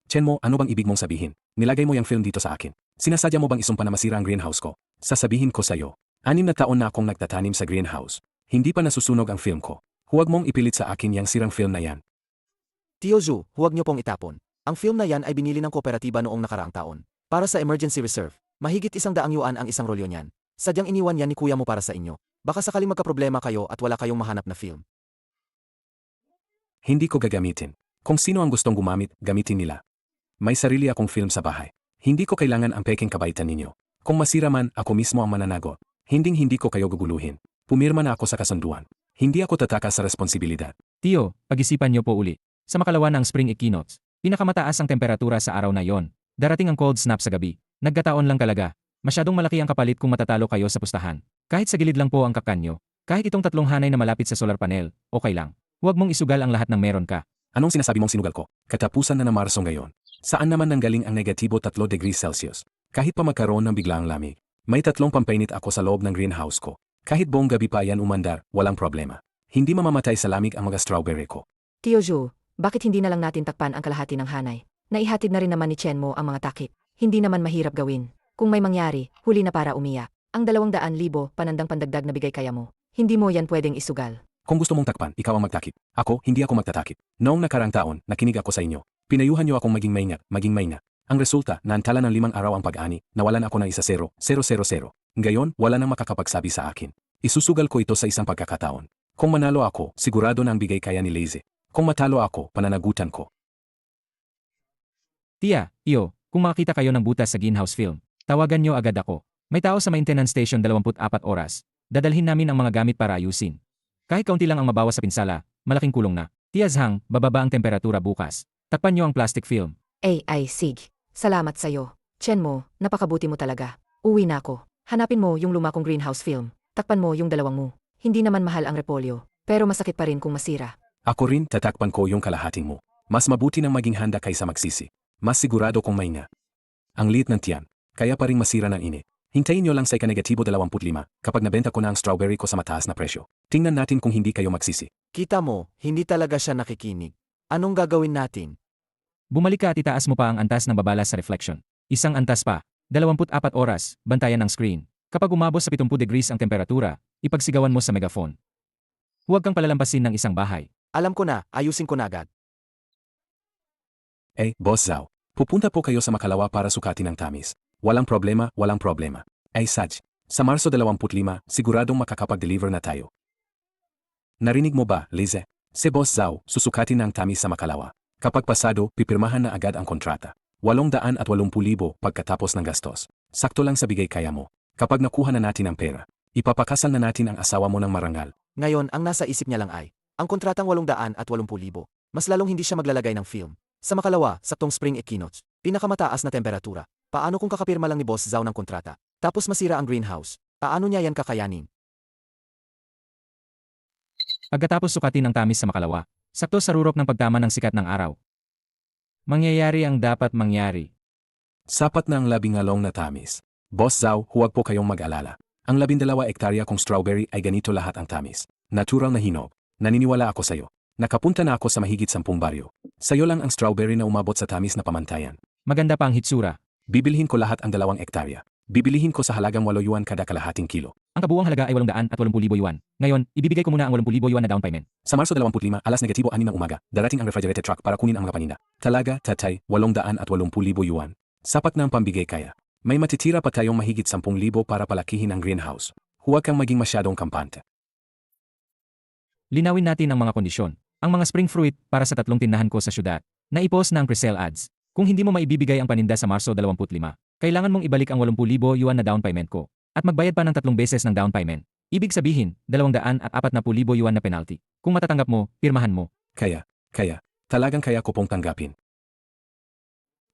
[SPEAKER 1] Chen mo, ano bang ibig mong sabihin? Nilagay mo yung film dito sa akin. Sinasadya mo bang isumpa na masira ang greenhouse ko? Sasabihin ko sa'yo. 6 na taon na akong nagtatanim sa greenhouse. Hindi pa nasusunog ang film ko. Huwag mong ipilit sa akin yung sirang film na yan.
[SPEAKER 3] Tio Zhu, huwag niyo pong itapon. Ang film na yan ay binili ng kooperatiba noong nakaraang taon. Para sa emergency reserve. Mahigit 100 yuan ang isang rolyo niyan. Sadyang iniwan yan ni kuya mo para sa inyo. Baka sakaling magkaproblema kayo at wala kayong mahanap na film.
[SPEAKER 1] Hindi ko gagamitin. Kung sino ang gustong gumamit, gamitin nila. May sarili akong film sa bahay. Hindi ko kailangan ang peking kabaitan ninyo. Kung masira man, ako mismo ang mananagot. Hindi ko kayo guguluhin. Pumirma na ako sa kasunduan. Hindi ako tatakas sa responsibilidad.
[SPEAKER 2] Tio, pag-isipan niyo po uli. Sa makalawa ng spring equinox, pinakamataas ang temperatura sa araw na yon. Darating ang cold snap sa gabi. Nagkataon lang talaga. Masyadong malaki ang kapalit kung matatalo kayo sa pustahan. Kahit sa gilid lang po ang kakanyo. Kahit itong 3 hanay na malapit sa solar panel, okay lang. Huwag mong isugal ang lahat ng meron ka.
[SPEAKER 1] Anong sinasabi mong sinugal ko? Katapusan na ng Marso ngayon. Saan naman nanggaling ang negatibo 3 degrees Celsius? Kahit pa magkaroon ng biglaang lamig. May 3 pampainit ako sa loob ng greenhouse ko. Kahit buong gabi pa yan umandar, walang problema. Hindi mamamatay sa lamig ang mga strawberry ko.
[SPEAKER 4] Tio Zhu, bakit hindi na lang natin takpan ang kalahati ng hanay? Naihatid na rin naman ni Chen mo ang mga takip. Hindi naman mahirap gawin. Kung may mangyari, huli na para umiyak. Ang 200,000 panandang pandagdag na bigay kaya mo. Hindi mo yan pwedeng isugal.
[SPEAKER 1] Kung gusto mong takpan, ikaw ang magtakip. Ako, hindi ako magtatakip. Noong nakarang taon, nakinig ako sa inyo. Pinayuhan niyo akong maging maingat. Ang resulta, naantala ng 5 araw ang pag-ani, nawalan ako ng 1-0, 0-0-0. Ngayon, wala nang makakapagsabi sa akin. Isusugal ko ito sa isang pagkakataon. Kung manalo ako, sigurado na ang bigay kaya ni Lazy. Kung matalo ako, pananagutan ko.
[SPEAKER 2] Tia, iyo, kung makakita kayo ng butas sa greenhouse film, tawagan niyo agad ako. May tao sa maintenance station 24 oras. Dadalhin namin ang mga gamit para ayusin. Kahit kaunti lang ang mabawas sa pinsala, malaking kulong na. Tia Zhang, bababa ang temperatura bukas. Takpan niyo ang plastic film.
[SPEAKER 4] Ay, sig. Salamat sa'yo. Chen mo, napakabuti mo talaga. Uwi na ako. Hanapin mo yung luma kong greenhouse film. Takpan mo yung 2 mo. Hindi naman mahal ang repolyo. Pero masakit pa rin kung masira.
[SPEAKER 1] Ako rin, tatakpan ko yung kalahating mo. Mas mabuti nang maging handa kaysa magsisi. Mas sigurado kung may nga. Ang liit ng tiyan, kaya pa rin masira ng init. Hintayin nyo lang sa ika-25 kapag nabenta ko na ang strawberry ko sa mataas na presyo. Tingnan natin kung hindi kayo magsisi.
[SPEAKER 3] Kita mo, hindi talaga siya nakikinig. Anong gagawin natin?
[SPEAKER 2] Bumalik ka at itaas mo pa ang antas ng babala sa reflection. Isang antas pa. 24 oras, bantayan ng screen. Kapag umabot sa 70 degrees ang temperatura, ipagsigawan mo sa megaphone. Huwag kang palalampasin ng isang bahay.
[SPEAKER 3] Alam ko na, ayusin ko na agad.
[SPEAKER 1] Boss Zhao, pupunta po kayo sa Makalawa para sukatin ang tamis. Walang problema. Saj, sa Marso 25, siguradong makakapag-deliver na tayo. Narinig mo ba, Lize? Si Boss Zhao, susukatin ng tamis sa Makalawa. Kapag pasado, pipirmahan na agad ang kontrata. 880,000 pagkatapos ng gastos. Sakto lang sa bigay kaya mo. Kapag nakuha na natin ang pera, ipapakasal na natin ang asawa mo ng marangal.
[SPEAKER 3] Ngayon, ang nasa isip niya lang ay, ang kontratang 880,000. Mas lalong hindi siya maglalagay ng film. Sa Makalawa, saktong spring equinox, pinakamataas na temperatura. Paano kung kakapirma lang ni Boss Zhao ng kontrata? Tapos masira ang greenhouse. Paano niya yan kakayanin?
[SPEAKER 2] Pagkatapos sukatin ang tamis sa Makalawa, sakto sa rurok ng pagtama ng sikat ng araw. Mangyayari ang dapat mangyari.
[SPEAKER 1] Sapat na ang 10 na tamis. Boss Zhao, huwag po kayong mag-alala. Ang 12 ektarya kong strawberry ay ganito lahat ang tamis. Natural na hinog. Naniniwala ako sa'yo. Nakapunta na ako sa mahigit 10 baryo. Sa'yo lang ang strawberry na umabot sa tamis na pamantayan.
[SPEAKER 2] Maganda pa ang hitsura.
[SPEAKER 1] Bibilhin ko lahat ang 2 ektarya. Bibilihin ko sa halagang 8 yuan kada kalahating kilo.
[SPEAKER 2] Ang kabuuang halaga ay 880,000 yuan. Ngayon, ibibigay ko muna ang 80,000 yuan na down payment.
[SPEAKER 1] Sa Marso 25, alas negatibo 6 ng umaga, darating ang refrigerated truck para kunin ang mga paninda. Talaga, tatay, 880,000 yuan. Sapat na ang pambigay kaya. May matitira pa tayong mahigit 10,000 para palakihin ang greenhouse. Huwag kang maging masyadong kampante.
[SPEAKER 2] Linawin natin ang mga kondisyon. Ang mga spring fruit para sa 3 tindahan ko sa syudad. Naipos na ang pre-sale ads. Kung hindi mo maibibigay ang paninda sa Marso 25, kailangan mong ibalik ang 80,000 yuan na down payment ko. At magbayad pa ng 3 beses ng down payment. Ibig sabihin, 240,000 yuan na penalty. Kung matatanggap mo, pirmahan mo.
[SPEAKER 1] Kaya, talagang kaya ko pong tanggapin.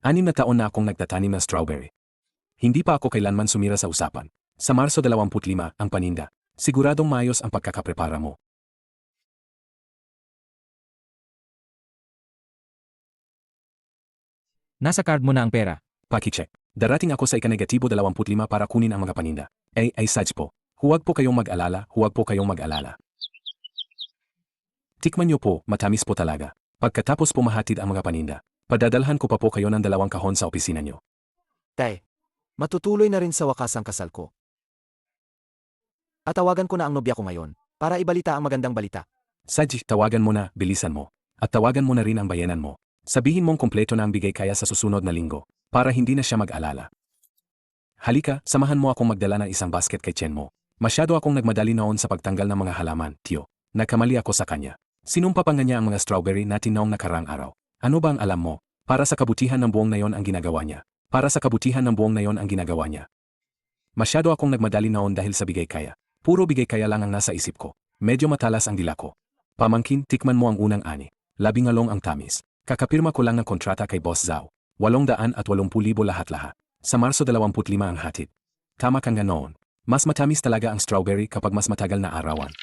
[SPEAKER 1] 6 na taon na akong nagtatanim ng strawberry. Hindi pa ako kailanman sumira sa usapan. Sa Marso 25, ang paninda. Siguradong maayos ang pagkakaprepara mo.
[SPEAKER 2] Nasa card mo na ang pera.
[SPEAKER 1] Paki-check. Darating ako sa ika-25 para kunin ang mga paninda. Ay Saj po. Huwag po kayong mag-alala. Tikman niyo po, matamis po talaga. Pagkatapos pumahatid ang mga paninda, padadalhan ko pa po kayo ng 2 kahon sa opisina niyo.
[SPEAKER 3] Tay, matutuloy na rin sa wakas ang kasal ko. At tawagan ko na ang nobya ko ngayon, para ibalita ang magandang balita.
[SPEAKER 1] Saj, tawagan mo na, bilisan mo. At tawagan mo na rin ang bayanan mo. Sabihin mong kumpleto na ang bigay kaya sa susunod na linggo, para hindi na siya mag-alala. Halika, samahan mo akong magdala ng isang basket kay Chen mo. Masyado akong nagmadali noon sa pagtanggal ng mga halaman, tiyo. Nagkamali ako sa kanya. Sinumpa pa nga niya ang mga strawberry natin noong nakarang araw. Ano ba ang alam mo? Para sa kabutihan ng buong nayon ang ginagawa niya. Masyado akong nagmadali noon dahil sa bigay kaya. Puro bigay kaya lang ang nasa isip ko. Medyo matalas ang dila ko. Pamangkin, tikman mo ang unang ani. 10 ang tamis. Kakapirma ko lang ng kontrata kay Boss Zhao. 880,000 lahat-lahat. Sa Marso 25 ang hatid. Tama kang ganoon. Mas matamis talaga ang strawberry kapag mas matagal na arawan.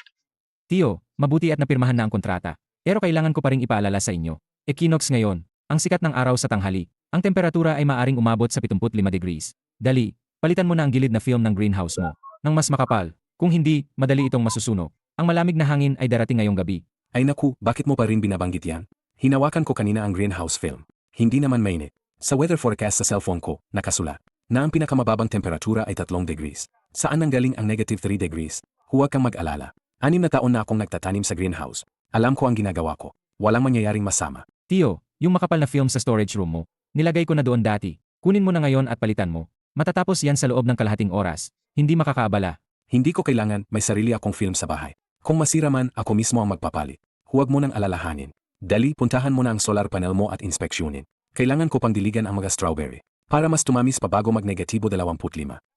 [SPEAKER 2] Tiyo, mabuti at napirmahan na ang kontrata. Pero kailangan ko pa ring ipaalala sa inyo. Equinox ngayon, ang sikat ng araw sa tanghali. Ang temperatura ay maaring umabot sa 75 degrees. Dali, palitan mo na ang gilid na film ng greenhouse mo. Nang mas makapal. Kung hindi, madali itong masusunog. Ang malamig na hangin ay darating ngayong gabi.
[SPEAKER 1] Ay naku, bakit mo pa rin binabanggit yan? Hinawakan ko kanina ang greenhouse film. Hindi naman mainit. Sa weather forecast sa cellphone ko, nakasulat na ang pinakamababang temperatura ay 3 degrees. Saan nanggaling ang -3 degrees? Huwag kang mag-alala. 6 na taon na akong nagtatanim sa greenhouse. Alam ko ang ginagawa ko. Walang mangyayaring masama.
[SPEAKER 2] Tiyo, yung makapal na film sa storage room mo, nilagay ko na doon dati. Kunin mo na ngayon at palitan mo. Matatapos yan sa loob ng kalahating oras. Hindi makakaabala.
[SPEAKER 1] Hindi ko kailangan, may sarili akong film sa bahay. Kung masira man, ako mismo ang magpapalit. Huwag mo nang alalahanin. Dali, puntahan mo na ang solar panel mo at inspeksyonin. Kailangan ko pang diligan ang mga strawberry. Para mas tumamis pa bago mag-25.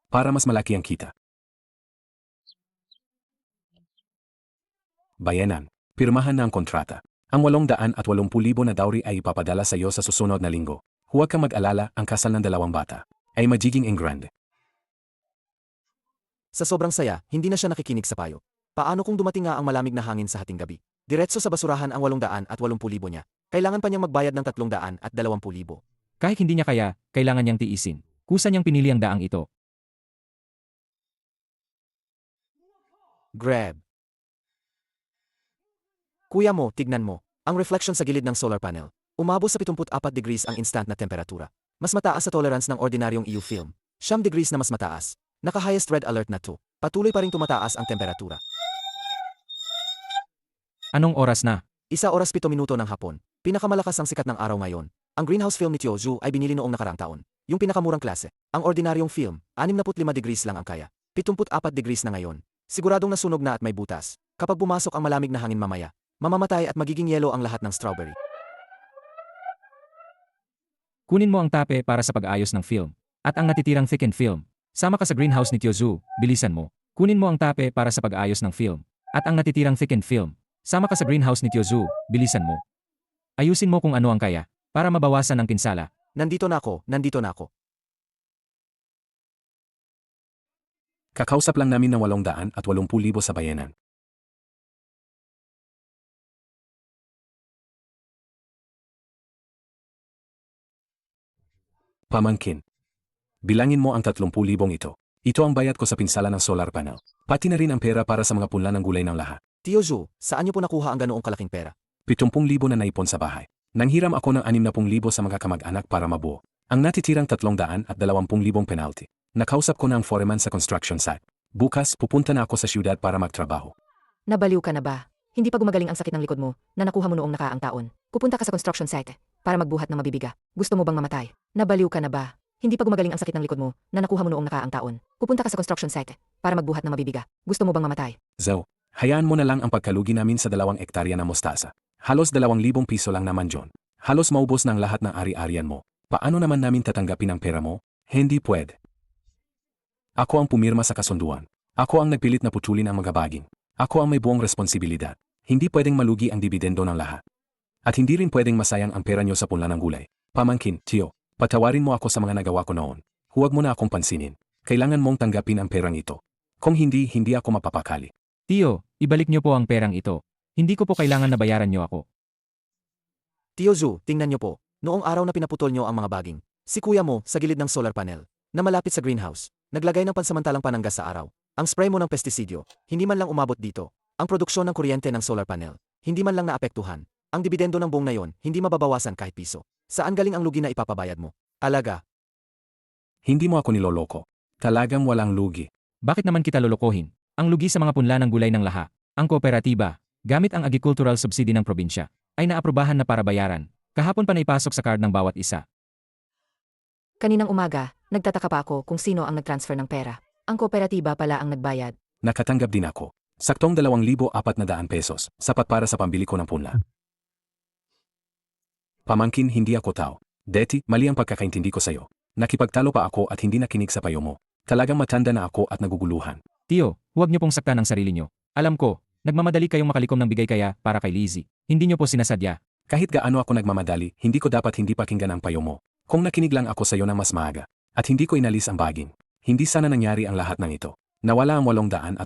[SPEAKER 1] Para mas malaki ang kita. Bayanan. Pirmahan na ang kontrata. Ang 880,000 na dowry ay ipapadala sa iyo sa susunod na linggo. Huwag kang mag-alala, ang kasal ng 2 bata ay magiging en grande.
[SPEAKER 3] Sa sobrang saya, hindi na siya nakikinig sa payo. Paano kung dumating nga ang malamig na hangin sa hating gabi? Diretso sa basurahan ang 880,000 niya. Kailangan pa niyang magbayad ng 320,000.
[SPEAKER 2] Kahit hindi niya kaya, kailangan niyang tiisin. Kusa niyang pinili ang daang ito.
[SPEAKER 3] Grab. Kuya mo, tignan mo. Ang reflection sa gilid ng solar panel. Umabot sa 74 degrees ang instant na temperatura. Mas mataas sa tolerance ng ordinaryong EU film. 9 degrees na mas mataas. Naka-highest red alert na to. Patuloy pa ring tumataas ang temperatura.
[SPEAKER 2] Anong oras na?
[SPEAKER 3] 1:07 ng hapon. Pinakamalakas ang sikat ng araw ngayon. Ang greenhouse film ni Tio Zhu ay binili noong nakaraang taon. Yung pinakamurang klase. Ang ordinaryong film, 65 degrees lang ang kaya. 74 degrees na ngayon. Siguradong nasunog na at may butas. Kapag pumasok ang malamig na hangin mamaya, mamamatay at magiging yelo ang lahat ng strawberry.
[SPEAKER 2] Kunin mo ang tape para sa pag-ayos ng film. At ang natitirang thickened film. Sama ka sa greenhouse ni Tio Zhu, bilisan mo. Kunin mo ang tape para sa pag-ayos ng film. At ang natitirang thickened film. Sama ka sa greenhouse ni Tio Zhu, bilisan mo. Ayusin mo kung ano ang kaya, para mabawasan ang pinsala.
[SPEAKER 3] Nandito na ako.
[SPEAKER 1] Kakausap lang namin ng 880,000 sa bayanan. Pamangkin. Bilangin mo ang 30,000 ito. Ito ang bayad ko sa pinsala ng solar panel. Pati na rin ang pera para sa mga punla ng gulay ng lahat.
[SPEAKER 3] Tio Zhu, saan niyo po nakuha ang ganoong kalaking pera?
[SPEAKER 1] 70,000 na naipon sa bahay. Nanghiram ako ng 60,000 sa mga kamag-anak para mabuo. Ang natitirang 320,000 penalty. Nakausap ko na ang foreman sa construction site. Bukas, pupunta na ako sa siyudad para magtrabaho.
[SPEAKER 4] Nabaliw ka na ba? Hindi pa gumagaling ang sakit ng likod mo na nakuha mo noong nakaraang taon. Pupunta ka sa construction site para magbuhat ng mabibiga. Gusto mo bang mamatay? Nabaliw ka na ba? Hindi pa gumagaling ang sakit ng likod mo na nakuha mo noong nakaraang taon. Pupunta ka sa construction site para magbuhat ng mabibiga. Gusto mo bang mamatay?
[SPEAKER 1] Zoe, hayaan mo na lang ang pagkalugi namin sa 2 ektarya na mostasa. Halos 2,000 piso lang naman John. Halos maubos ng lahat ng ari-arian mo. Paano naman namin tatanggapin ang pera mo? Hindi pwede. Ako ang pumirma sa kasunduan. Ako ang nagpilit na putulin ang mga baging. Ako ang may buong responsibilidad. Hindi pwedeng malugi ang dibidendo ng lahat. At hindi rin pwedeng masayang ang pera nyo sa punla ng gulay. Pamangkin, Tio, patawarin mo ako sa mga nagawa ko noon. Huwag mo na akong pansinin. Kailangan mong tanggapin ang perang ito. Kung hindi, hindi ako mapapakali.
[SPEAKER 2] Tio, ibalik niyo po ang perang ito. Hindi ko po kailangan na bayaran niyo ako.
[SPEAKER 3] Tio Zu, tingnan niyo po. Noong araw na pinaputol niyo ang mga baging, si kuya mo sa gilid ng solar panel, na malapit sa greenhouse, naglagay ng pansamantalang pananggas sa araw. Ang spray mo ng pestisidyo, hindi man lang umabot dito. Ang produksyon ng kuryente ng solar panel, hindi man lang naapektuhan. Ang dibidendo ng buong na yon, hindi mababawasan kahit piso. Saan galing ang lugi na ipapabayad mo? Alaga.
[SPEAKER 1] Hindi mo ako niloloko. Talagang walang lugi.
[SPEAKER 2] Bakit naman kita lolokohin? Ang lugi sa mga punla ng gulay ng laha, ang kooperatiba, gamit ang agricultural subsidy ng probinsya, ay naaprubahan na para bayaran. Kahapon pa naipasok sa card ng bawat isa.
[SPEAKER 4] Kaninang umaga, nagtataka pa ako kung sino ang nagtransfer ng pera. Ang kooperatiba pala ang nagbayad.
[SPEAKER 1] Nakatanggap din ako. Saktong 2,400 pesos, sapat para sa pambili ko ng punla. Pamangkin, hindi ako tao. Deti, mali ang pagkakaintindi ko sa'yo. Nakipagtalo pa ako at hindi nakinig sa payo mo. Talagang matanda na ako at naguguluhan.
[SPEAKER 2] Tio, huwag niyo pong saktan ang sarili niyo. Alam ko, nagmamadali kayong makalikom ng bigay kaya para kay Lizzie. Hindi niyo po sinasadya.
[SPEAKER 1] Kahit gaano ako nagmamadali, hindi ko dapat hindi pakinggan ang payo mo. Kung nakinig lang ako sa'yo ng mas maaga, at hindi ko inalis ang baging, hindi sana nangyari ang lahat ng ito. Nawala ang 880,000.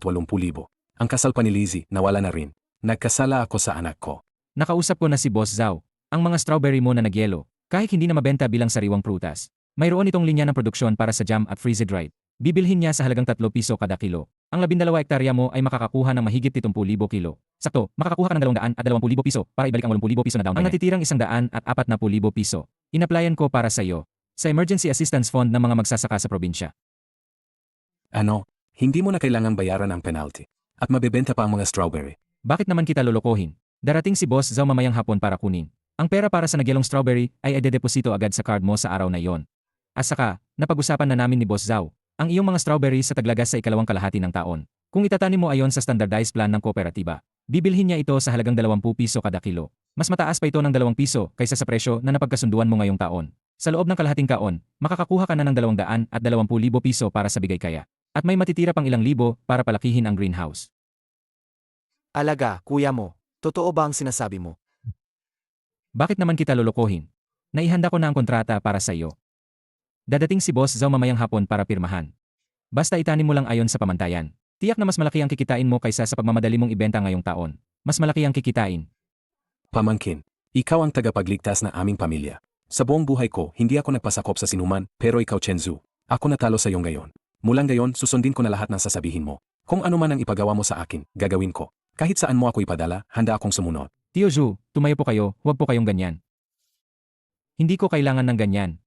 [SPEAKER 1] Ang kasal pa ni Lizzie, nawala na rin. Nagkasala ako sa anak ko.
[SPEAKER 2] Nakausap ko na si Boss Zhao. Ang mga strawberry mo na nagyelo, kahit hindi na mabenta bilang sariwang prutas. Mayroon itong linya ng produksyon para sa jam at freeze dried. Bibilhin niya sa halagang 3 piso kada kilo. Ang 12 ektarya mo ay makakakuha ng mahigit 70,000 kilo. Sakto, makakakuha ka ng 220,000 piso para ibalik ang 80,000 piso na down payment. Ang natitirang 140,000 piso, inaplayan ko para sa iyo. Sa Emergency Assistance Fund ng mga magsasaka sa probinsya.
[SPEAKER 1] Ano? Hindi mo na kailangang bayaran ang penalty. At mabebenta pa ang mga strawberry.
[SPEAKER 2] Bakit naman kita lolokohin? Darating si Boss Zhao mamayang hapon para kunin. Ang pera para sa nagyelong strawberry ay idedeposito agad sa card mo sa araw na iyon. At saka, napag-usapan na namin ni Boss Zhao, ang iyong mga strawberry sa taglagas sa ikalawang kalahati ng taon. Kung itatanim mo ayon sa standardized plan ng kooperatiba, bibilhin niya ito sa halagang 20 piso kada kilo. Mas mataas pa ito ng 2 piso kaysa sa presyo na napagkasunduan mo ngayong taon. Sa loob ng kalahating taon, makakakuha ka na ng 220,000 piso para sa bigay kaya. At may matitira pang ilang libo para palakihin ang greenhouse.
[SPEAKER 3] Alaga, kuya mo. Totoo ba ang sinasabi mo?
[SPEAKER 2] Bakit naman kita lolokohin? Naihanda ko na ang kontrata para sa iyo. Dadating si Boss Zhao mamayang hapon para pirmahan. Basta itanim mo lang ayon sa pamantayan. Tiyak na mas malaki ang kikitain mo kaysa sa pagmamadali mong ibenta ngayong taon. Mas malaki ang kikitain.
[SPEAKER 1] Pamangkin, ikaw ang tagapagligtas ng aming pamilya. Sa buong buhay ko, hindi ako nagpasakop sa sinuman, pero ikaw Chenzu. Ako natalo sa iyo ngayon. Mulang gayon, susundin ko na lahat ng sasabihin mo. Kung ano man ang ipagawa mo sa akin, gagawin ko. Kahit saan mo ako ipadala, handa akong sumunod.
[SPEAKER 2] Tio Zhu, tumayo po kayo, huwag po kayong ganyan. Hindi ko kailangan ng ganyan.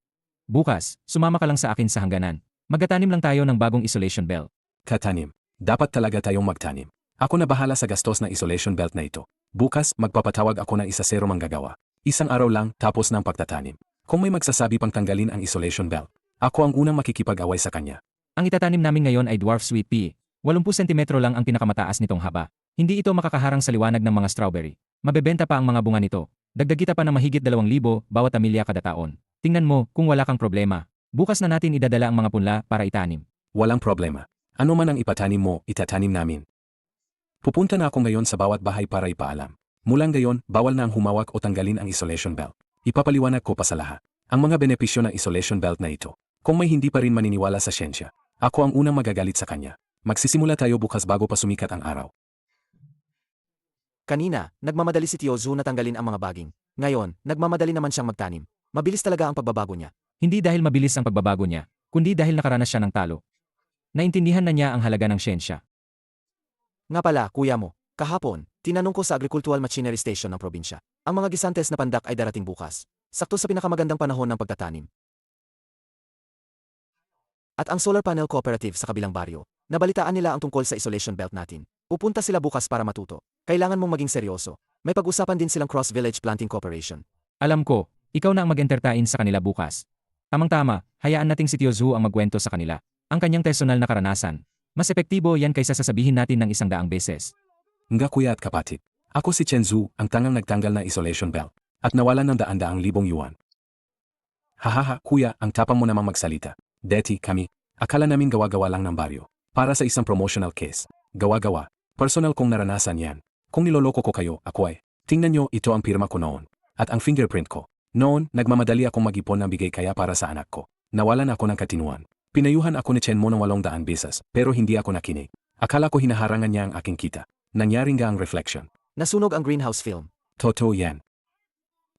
[SPEAKER 2] Bukas, sumama ka lang sa akin sa hangganan. Magatanim lang tayo ng bagong isolation belt.
[SPEAKER 1] Katanim. Dapat talaga tayong magtanim. Ako na bahala sa gastos ng isolation belt na ito. Bukas, magpapatawag ako ng 1-0 manggagawa. Isang araw lang, tapos ng pagtatanim. Kung may magsasabi pang tanggalin ang isolation belt, ako ang unang makikipag-away sa kanya.
[SPEAKER 2] Ang itatanim namin ngayon ay dwarf sweet pea. 80 sentimetro lang ang pinakamataas nitong haba. Hindi ito makakaharang sa liwanag ng mga strawberry. Mabebenta pa ang mga bunga nito. Dagdag kita pa ng mahigit 2,000 bawat pamilya kada taon. Tingnan mo kung wala kang problema. Bukas na natin idadala ang mga punla para itanim.
[SPEAKER 1] Walang problema. Ano man ang ipatanim mo, itatanim namin. Pupunta na ako ngayon sa bawat bahay para ipaalam. Mulang gayon, bawal na ang humawak o tanggalin ang isolation belt. Ipapaliwanag ko pa sa lahat ang mga benepisyo ng isolation belt na ito. Kung may hindi pa rin maniniwala sa siyensya, ako ang unang magagalit sa kanya. Magsisimula tayo bukas bago pa sumikat ang araw.
[SPEAKER 3] Kanina, nagmamadali si Tio Zu na tanggalin ang mga baging. Ngayon, nagmamadali naman siyang magtanim. Mabilis talaga ang pagbabago niya.
[SPEAKER 2] Hindi dahil mabilis ang pagbabago niya, kundi dahil nakaranas siya ng talo. Naintindihan na niya ang halaga ng siyensya.
[SPEAKER 3] Nga pala, kuya mo, kahapon, tinanong ko sa Agricultural Machinery Station ng probinsya. Ang mga gisantes na pandak ay darating bukas. Sakto sa pinakamagandang panahon ng pagtatanim. At ang solar panel cooperative sa kabilang baryo. Nabalitaan nila ang tungkol sa isolation belt natin. Pupunta sila bukas para matuto. Kailangan mong maging seryoso. May pag-usapan din silang cross-village planting cooperation.
[SPEAKER 2] Alam ko, ikaw na ang mag-entertain sa kanila bukas. Tamang-tama, hayaan nating si Tio Zhu ang magkwento sa kanila. Ang kanyang personal na karanasan. Mas epektibo yan kaysa sasabihin natin ng 100 beses.
[SPEAKER 1] Nga kuya at kapatid. Ako si Chen Zhu, ang tangang nagtanggal ng isolation belt. At nawalan ng daan-daang libong yuan. Hahaha, kuya, ang tapang mo namang magsalita. Deti, kami. Akala namin gawa-gawa lang ng baryo. Para sa isang promotional case. Gawa-gawa. Personal kong naranasan yan. Kung niloloko ko kayo, ako ay. Tingnan nyo, ito ang pirma ko noon. At ang fingerprint ko. Noon, nagmamadali akong mag-ipon ng bigay kaya para sa anak ko. Nawalan ako ng katinuan. Pinayuhan ako ni Chen mo ng 800 beses, pero hindi ako nakinig. Akala ko hinaharangan niya ang aking kita. Nangyari nga ang reflection.
[SPEAKER 3] Nasunog ang greenhouse film.
[SPEAKER 1] Totoo yan.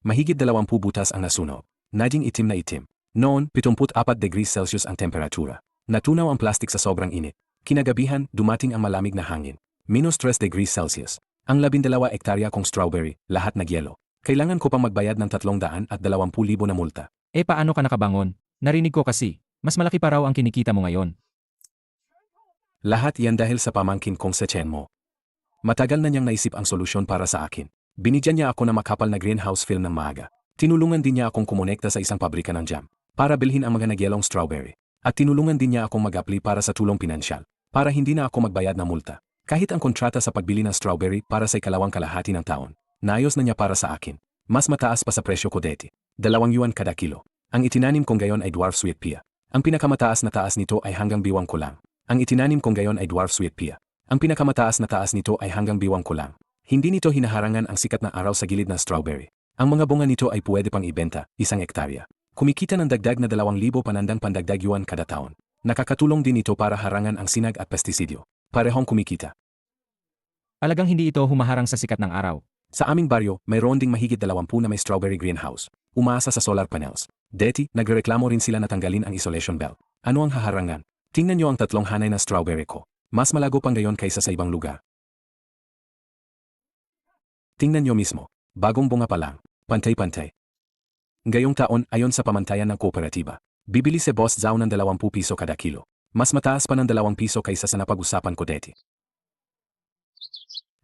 [SPEAKER 1] Mahigit 20 butas ang nasunog. Naging itim na itim. Noon, 74 degrees Celsius ang temperatura. Natunaw ang plastik sa sobrang init. Kinagabihan, dumating ang malamig na hangin. -3 degrees Celsius. Ang 12 hektarya kong strawberry, lahat nagyelo. Kailangan ko pang magbayad ng 320,000 na multa.
[SPEAKER 2] Paano ka nakabangon? Narinig ko kasi, mas malaki pa raw ang kinikita mo ngayon.
[SPEAKER 1] Lahat yan dahil sa pamangkin kong sa Chen mo. Matagal na niyang naisip ang solusyon para sa akin. Binigyan niya ako ng makapal na greenhouse film ng maaga. Tinulungan din niya akong kumonekta sa isang pabrika ng jam para bilhin ang mga nagyelong strawberry. At tinulungan din niya akong mag-apply para sa tulong pinansyal para hindi na ako magbayad ng multa. Kahit ang kontrata sa pagbili ng strawberry para sa ikalawang kalahati ng taon, naayos na niya para sa akin. Mas mataas pa sa presyo ko deti. 2 yuan kada kilo. Ang itinanim kong gayon ay dwarf sweet pea. Ang pinakamataas na taas nito ay hanggang biwang ko lang. Ang itinanim kong gayon ay dwarf sweet pea. Ang pinakamataas na taas nito ay hanggang biwang ko lang. Hindi nito hinaharangan ang sikat na araw sa gilid ng strawberry. Ang mga bunga nito ay pwede pang ibenta, 1 hektarya. Kumikita ng dagdag na 2,000 panandang pandagdag yuan kada taon. Nakakatulong din ito para harangan ang sinag at pestisidyo. Parehong kumikita.
[SPEAKER 2] Alagang hindi ito humaharang sa sikat ng araw.
[SPEAKER 1] Sa aming baryo, mayroon ding mahigit 20 na may strawberry greenhouse. Umaasa sa solar panels. Deti, nagreklamo rin sila na tanggalin ang isolation belt. Ano ang haharangan? Tingnan nyo ang 3 hanay na strawberry ko. Mas malago pang gayon kaysa sa ibang lugar. Tingnan nyo mismo. Bagong bunga pa lang. Pantay-pantay. Ngayong taon, ayon sa pamantayan ng kooperatiba, bibili si Boss Zhao ng 20 piso kada kilo. Mas mataas pa ng 2 piso kaysa sa napag-usapan ko deti.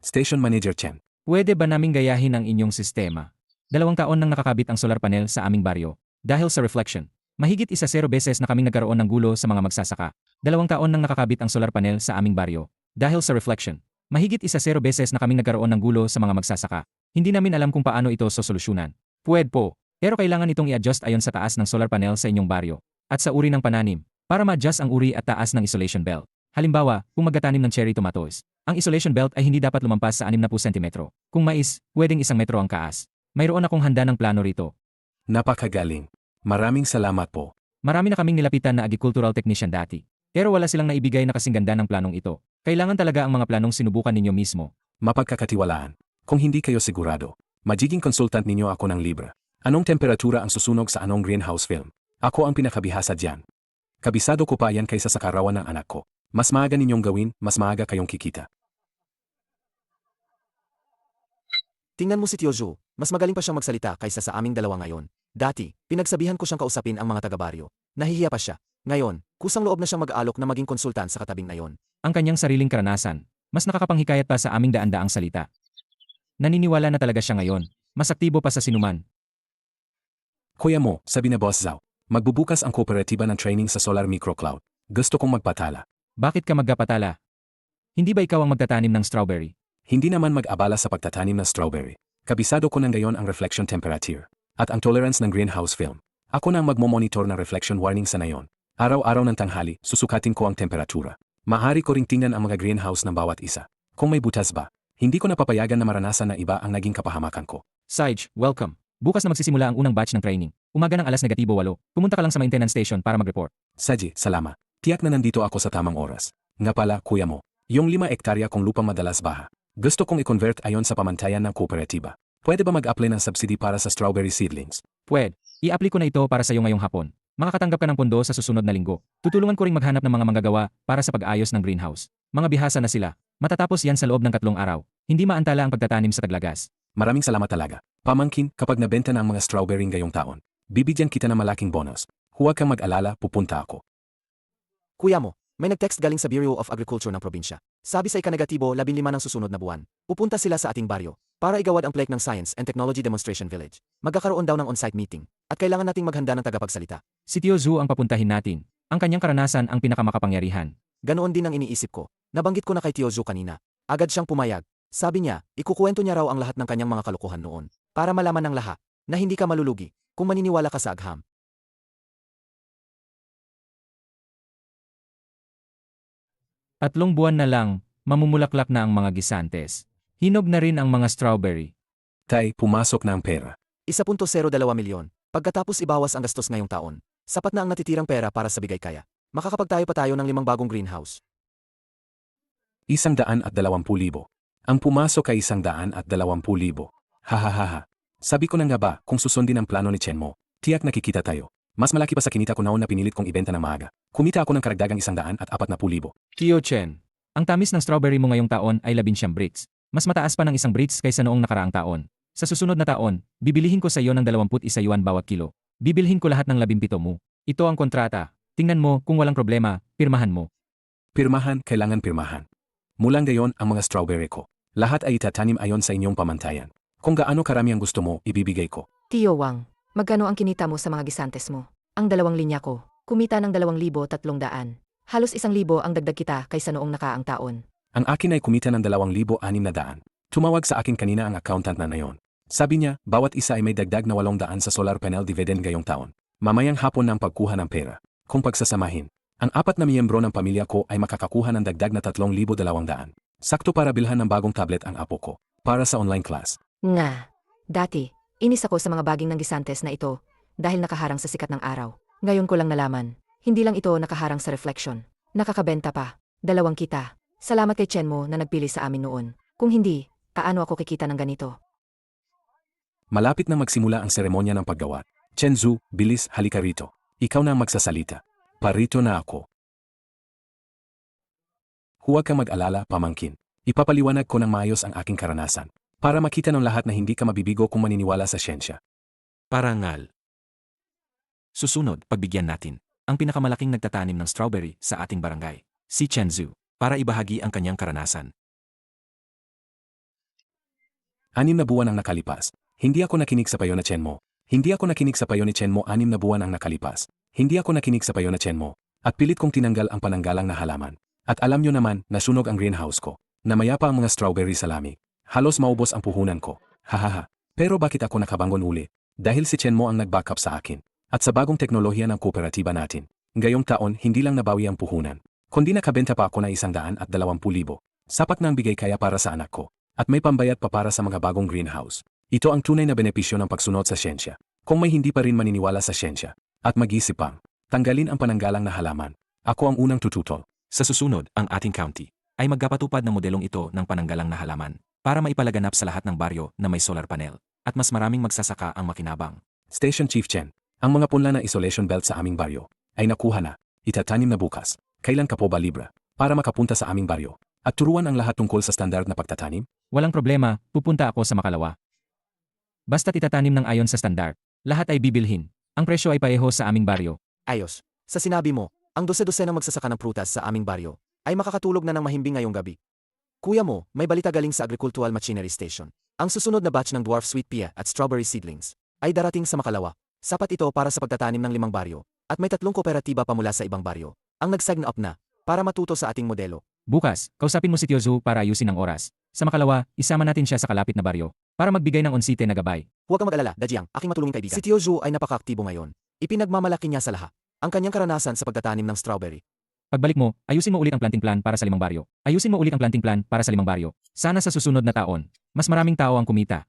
[SPEAKER 1] Station Manager Chen.
[SPEAKER 2] Pwede ba naming gayahin ang inyong sistema? 2 taon nang nakakabit ang solar panel sa aming baryo. Dahil sa reflection, mahigit 10 beses na kaming nagkaroon ng gulo sa mga magsasaka. 2 taon nang nakakabit ang solar panel sa aming baryo. Dahil sa reflection, mahigit 10 beses na kaming nagkaroon ng gulo sa mga magsasaka. Hindi namin alam kung paano ito sosolusyunan. Pwede po, pero kailangan itong i-adjust ayon sa taas ng solar panel sa inyong baryo at sa uri ng pananim para ma-adjust ang uri at taas ng isolation belt. Halimbawa, kung magtatanim ng cherry tomatoes, ang isolation belt ay hindi dapat lumampas sa 60 cm. Kung mais, pwedeng 1 metro ang kaas. Mayroon akong handa ng plano rito.
[SPEAKER 1] Napakagaling. Maraming salamat po.
[SPEAKER 2] Marami na kaming nilapitan na agricultural technician dati. Pero wala silang naibigay na kasing ganda ng planong ito. Kailangan talaga ang mga planong sinubukan ninyo mismo.
[SPEAKER 1] Mapagkakatiwalaan. Kung hindi kayo sigurado, magiging consultant ninyo ako ng libre. Anong temperatura ang susunog sa anong greenhouse film? Ako ang pinakabihasa diyan. Kabisado ko pa yan kaysa sa karawan ng anak ko. Mas maaga ninyong gawin, mas maaga kayong kikita.
[SPEAKER 3] Tingnan mo si Tio Zhu, mas magaling pa siyang magsalita kaysa sa aming dalawa ngayon. Dati, pinagsabihan ko siyang kausapin ang mga taga-baryo. Nahihiya pa siya. Ngayon, kusang loob na siyang mag-alok na maging konsultant sa katabing na yon.
[SPEAKER 2] Ang kanyang sariling karanasan, mas nakakapanghikayat pa sa aming daan-daang salita. Naniniwala na talaga siya ngayon. Mas aktibo pa sa sinuman.
[SPEAKER 1] Kuya mo, sabi na Boss Zhao, magbubukas ang kooperatiba ng training sa Solar Microcloud. Gusto kong magpatala.
[SPEAKER 2] Bakit ka magkapatala? Hindi ba ikaw ang magtatanim ng strawberry?
[SPEAKER 1] Hindi naman mag-abala sa pagtatanim ng strawberry. Kabisado ko ng gayon ang reflection temperature at ang tolerance ng greenhouse film. Ako na ang magmo-monitor ng reflection warning sa nayon. Araw-araw ng tanghali, susukatin ko ang temperatura. Mahari ko ring tingnan ang mga greenhouse ng bawat isa. Kung may butas ba, hindi ko napapayagan na maranasan na iba ang naging kapahamakan ko.
[SPEAKER 2] Sage, welcome. Bukas na magsisimula ang unang batch ng training. Umaga ng -8. Pumunta ka lang sa maintenance station para mag-report.
[SPEAKER 1] Saji, salamat. Tiyak na nandito ako sa tamang oras. Nga pala, kuya mo, yung 5 hektarya kong lupang madalas baha. Gusto kong i-convert ayon sa pamantayan ng kooperatiba. Pwede ba mag-apply ng subsidy para sa strawberry seedlings?
[SPEAKER 2] Pwede. I-apply ko na ito para sa iyo ngayong hapon. Makakatanggap ka ng pondo sa susunod na linggo. Tutulungan ko ring maghanap ng mga manggagawa para sa pag-ayos ng greenhouse. Mga bihasa na sila. Matatapos yan sa loob ng 3 araw. Hindi maantala ang pagtatanim sa taglagas.
[SPEAKER 1] Maraming salamat talaga. Pamangkin, kapag nabenta na ang mga strawberry ngayong taon, bibigyan kita ng malaking bonus. Huwag kang mag-alala, pupunta ako.
[SPEAKER 3] Kuya mo, may nag-text galing sa Bureau of Agriculture ng probinsya. Sabi sa ika-15 ng susunod na buwan, pupunta sila sa ating baryo para igawad ang plek ng Science and Technology Demonstration Village. Magkakaroon daw ng on-site meeting at kailangan nating maghanda ng tagapagsalita.
[SPEAKER 2] Si Tio Zu ang papuntahin natin. Ang kanyang karanasan ang pinakamakapangyarihan.
[SPEAKER 3] Ganoon din ang iniisip ko. Nabanggit ko na kay Tio Zu kanina. Agad siyang pumayag. Sabi niya, ikukuwento niya raw ang lahat ng kanyang mga kalukuhan noon para malaman ng lahat na hindi ka malulugi kung maniniwala ka sa agham.
[SPEAKER 2] Tatlong buwan na lang, mamumulaklak na ang mga gisantes. Hinog na rin ang mga strawberry.
[SPEAKER 1] Tay, pumasok na ang pera.
[SPEAKER 3] 1.02 milyon. Pagkatapos ibawas ang gastos ngayong taon, sapat na ang natitirang pera para sa bigay kaya. Makakapagtayo pa tayo ng 5 bagong greenhouse.
[SPEAKER 1] 120,000. Ang pumasok ay 120,000. Hahaha. Sabi ko na nga ba, kung susundin ang plano ni Chen mo, tiyak nakikita tayo. Mas malaki pa sa kinita ko noon na pinilit kong ibenta ng maaga. Kumita ako ng karagdagang 140,000.
[SPEAKER 2] Tio Chen, ang tamis ng strawberry mo ngayong taon ay 19 bricks. Mas mataas pa ng 1 bricks kaysa noong nakaraang taon. Sa susunod na taon, bibilihin ko sa iyo ng 21 yuan bawat kilo. Bibilhin ko lahat ng 17 mo. Ito ang kontrata. Tingnan mo, kung walang problema, pirmahan mo.
[SPEAKER 1] Pirmahan, kailangan pirmahan. Mula ngayon ang mga strawberry ko. Lahat ay itatanim ayon sa inyong pamantayan. Kung gaano karami ang gusto mo, ibibigay ko.
[SPEAKER 4] Tio Wang, magkano ang kinita mo sa mga gisantes mo? Ang 2 linya ko, kumita ng 2,300. Halos 1,000 ang dagdag kita kaysa noong nakaang taon.
[SPEAKER 1] Ang akin ay kumita ng 2,600. Tumawag sa akin kanina ang accountant na yon. Sabi niya, bawat isa ay may dagdag na 800 sa solar panel dividend ngayong taon. Mamayang hapon na ang pagkuha ng pera. Kung pagsasamahin, ang 4 na miyembro ng pamilya ko ay makakakuha ng dagdag na 3,200. Sakto para bilhan ng bagong tablet ang apo ko, para sa online class.
[SPEAKER 4] Nga. Dati, inis ako sa mga baging ng gisantes na ito dahil nakaharang sa sikat ng araw. Ngayon ko lang nalaman, hindi lang ito nakaharang sa reflection. Nakakabenta pa. 2 kita. Salamat kay Chen mo na nagpili sa amin noon. Kung hindi, paano ako kikita ng ganito?
[SPEAKER 1] Malapit na magsimula ang seremonya ng paggawa. Chen Zu, bilis, halika rito. Ikaw na ang magsasalita. Parito na ako. Huwag kang mag-alala, pamangkin. Ipapaliwanag ko ng maayos ang aking karanasan. Para makita ng lahat na hindi ka mabibigo kung maniniwala sa siyensya.
[SPEAKER 2] Parangal. Susunod, pagbigyan natin ang pinakamalaking nagtatanim ng strawberry sa ating barangay, si Chen Zu, para ibahagi ang kanyang karanasan.
[SPEAKER 1] 6 na buwan ang nakalipas. Hindi ako nakinig sa payo na Chen mo. Hindi ako nakinig sa payo ni Chen mo. 6 na buwan ang nakalipas. Hindi ako nakinig sa payo na Chen mo. At pilit kong tinanggal ang pananggalang na halaman. At alam nyo naman, nasunog ang greenhouse ko. Namaya pa ang mga strawberry sa lamig. Halos maubos ang puhunan ko. Hahaha. Pero bakit ako nakabangon uli? Dahil si Chen mo ang nag-backup sa akin. At sa bagong teknolohiya ng kooperatiba natin. Ngayong taon, hindi lang nabawi ang puhunan. Kundi nakabenta pa ako na 120,000. Sapat na ang bigay kaya para sa anak ko. At may pambayad pa para sa mga bagong greenhouse. Ito ang tunay na benepisyo ng pagsunod sa siyensya. Kung may hindi pa rin maniniwala sa siyensya, at mag-isip pang, tanggalin ang pananggalang na halaman. Ako ang unang tututol.
[SPEAKER 2] Sa susunod, ang ating county ay magkapatupad ng modelong ito ng pananggalang na halaman para maipalaganap sa lahat ng baryo na may solar panel at mas maraming magsasaka ang makinabang.
[SPEAKER 1] Station Chief Chen, ang mga punla na isolation belt sa aming baryo ay nakuha na. Itatanim na bukas. Kailan ka po ba libra? Para makapunta sa aming baryo at turuan ang lahat tungkol sa standard na pagtatanim?
[SPEAKER 2] Walang problema, pupunta ako sa Makalawa. Basta't itatanim ng ayon sa standard, lahat ay bibilhin. Ang presyo ay pareho sa aming baryo.
[SPEAKER 3] Ayos. Sa sinabi mo, ang 12 na magsasaka ng prutas sa aming baryo ay makakatulog na ng mahimbing ngayong gabi. Kuya mo, may balita galing sa Agricultural Machinery Station. Ang susunod na batch ng dwarf sweet pea at strawberry seedlings ay darating sa Makalawa. Sapat ito para sa pagtatanim ng 5 baryo at may 3 kooperatiba pa mula sa ibang baryo ang nag-sign up na para matuto sa ating modelo.
[SPEAKER 2] Bukas, kausapin mo si Tio Zu para ayusin ang oras. Sa Makalawa, isama natin siya sa kalapit na baryo para magbigay ng onsite na gabay.
[SPEAKER 3] Huwag kang mag-alala, Dajiang, aking matulungin kaibigan. Si Tio Zhu ay napaka-aktibo ngayon. Ipinagmamalaki niya sa lahat ang kanyang karanasan sa pagtatanim ng strawberry.
[SPEAKER 2] Pagbalik mo, ayusin mo ulit ang planting plan para sa 5 baryo. Ayusin mo ulit ang planting plan para sa 5 baryo. Sana sa susunod na taon, mas maraming tao ang kumita.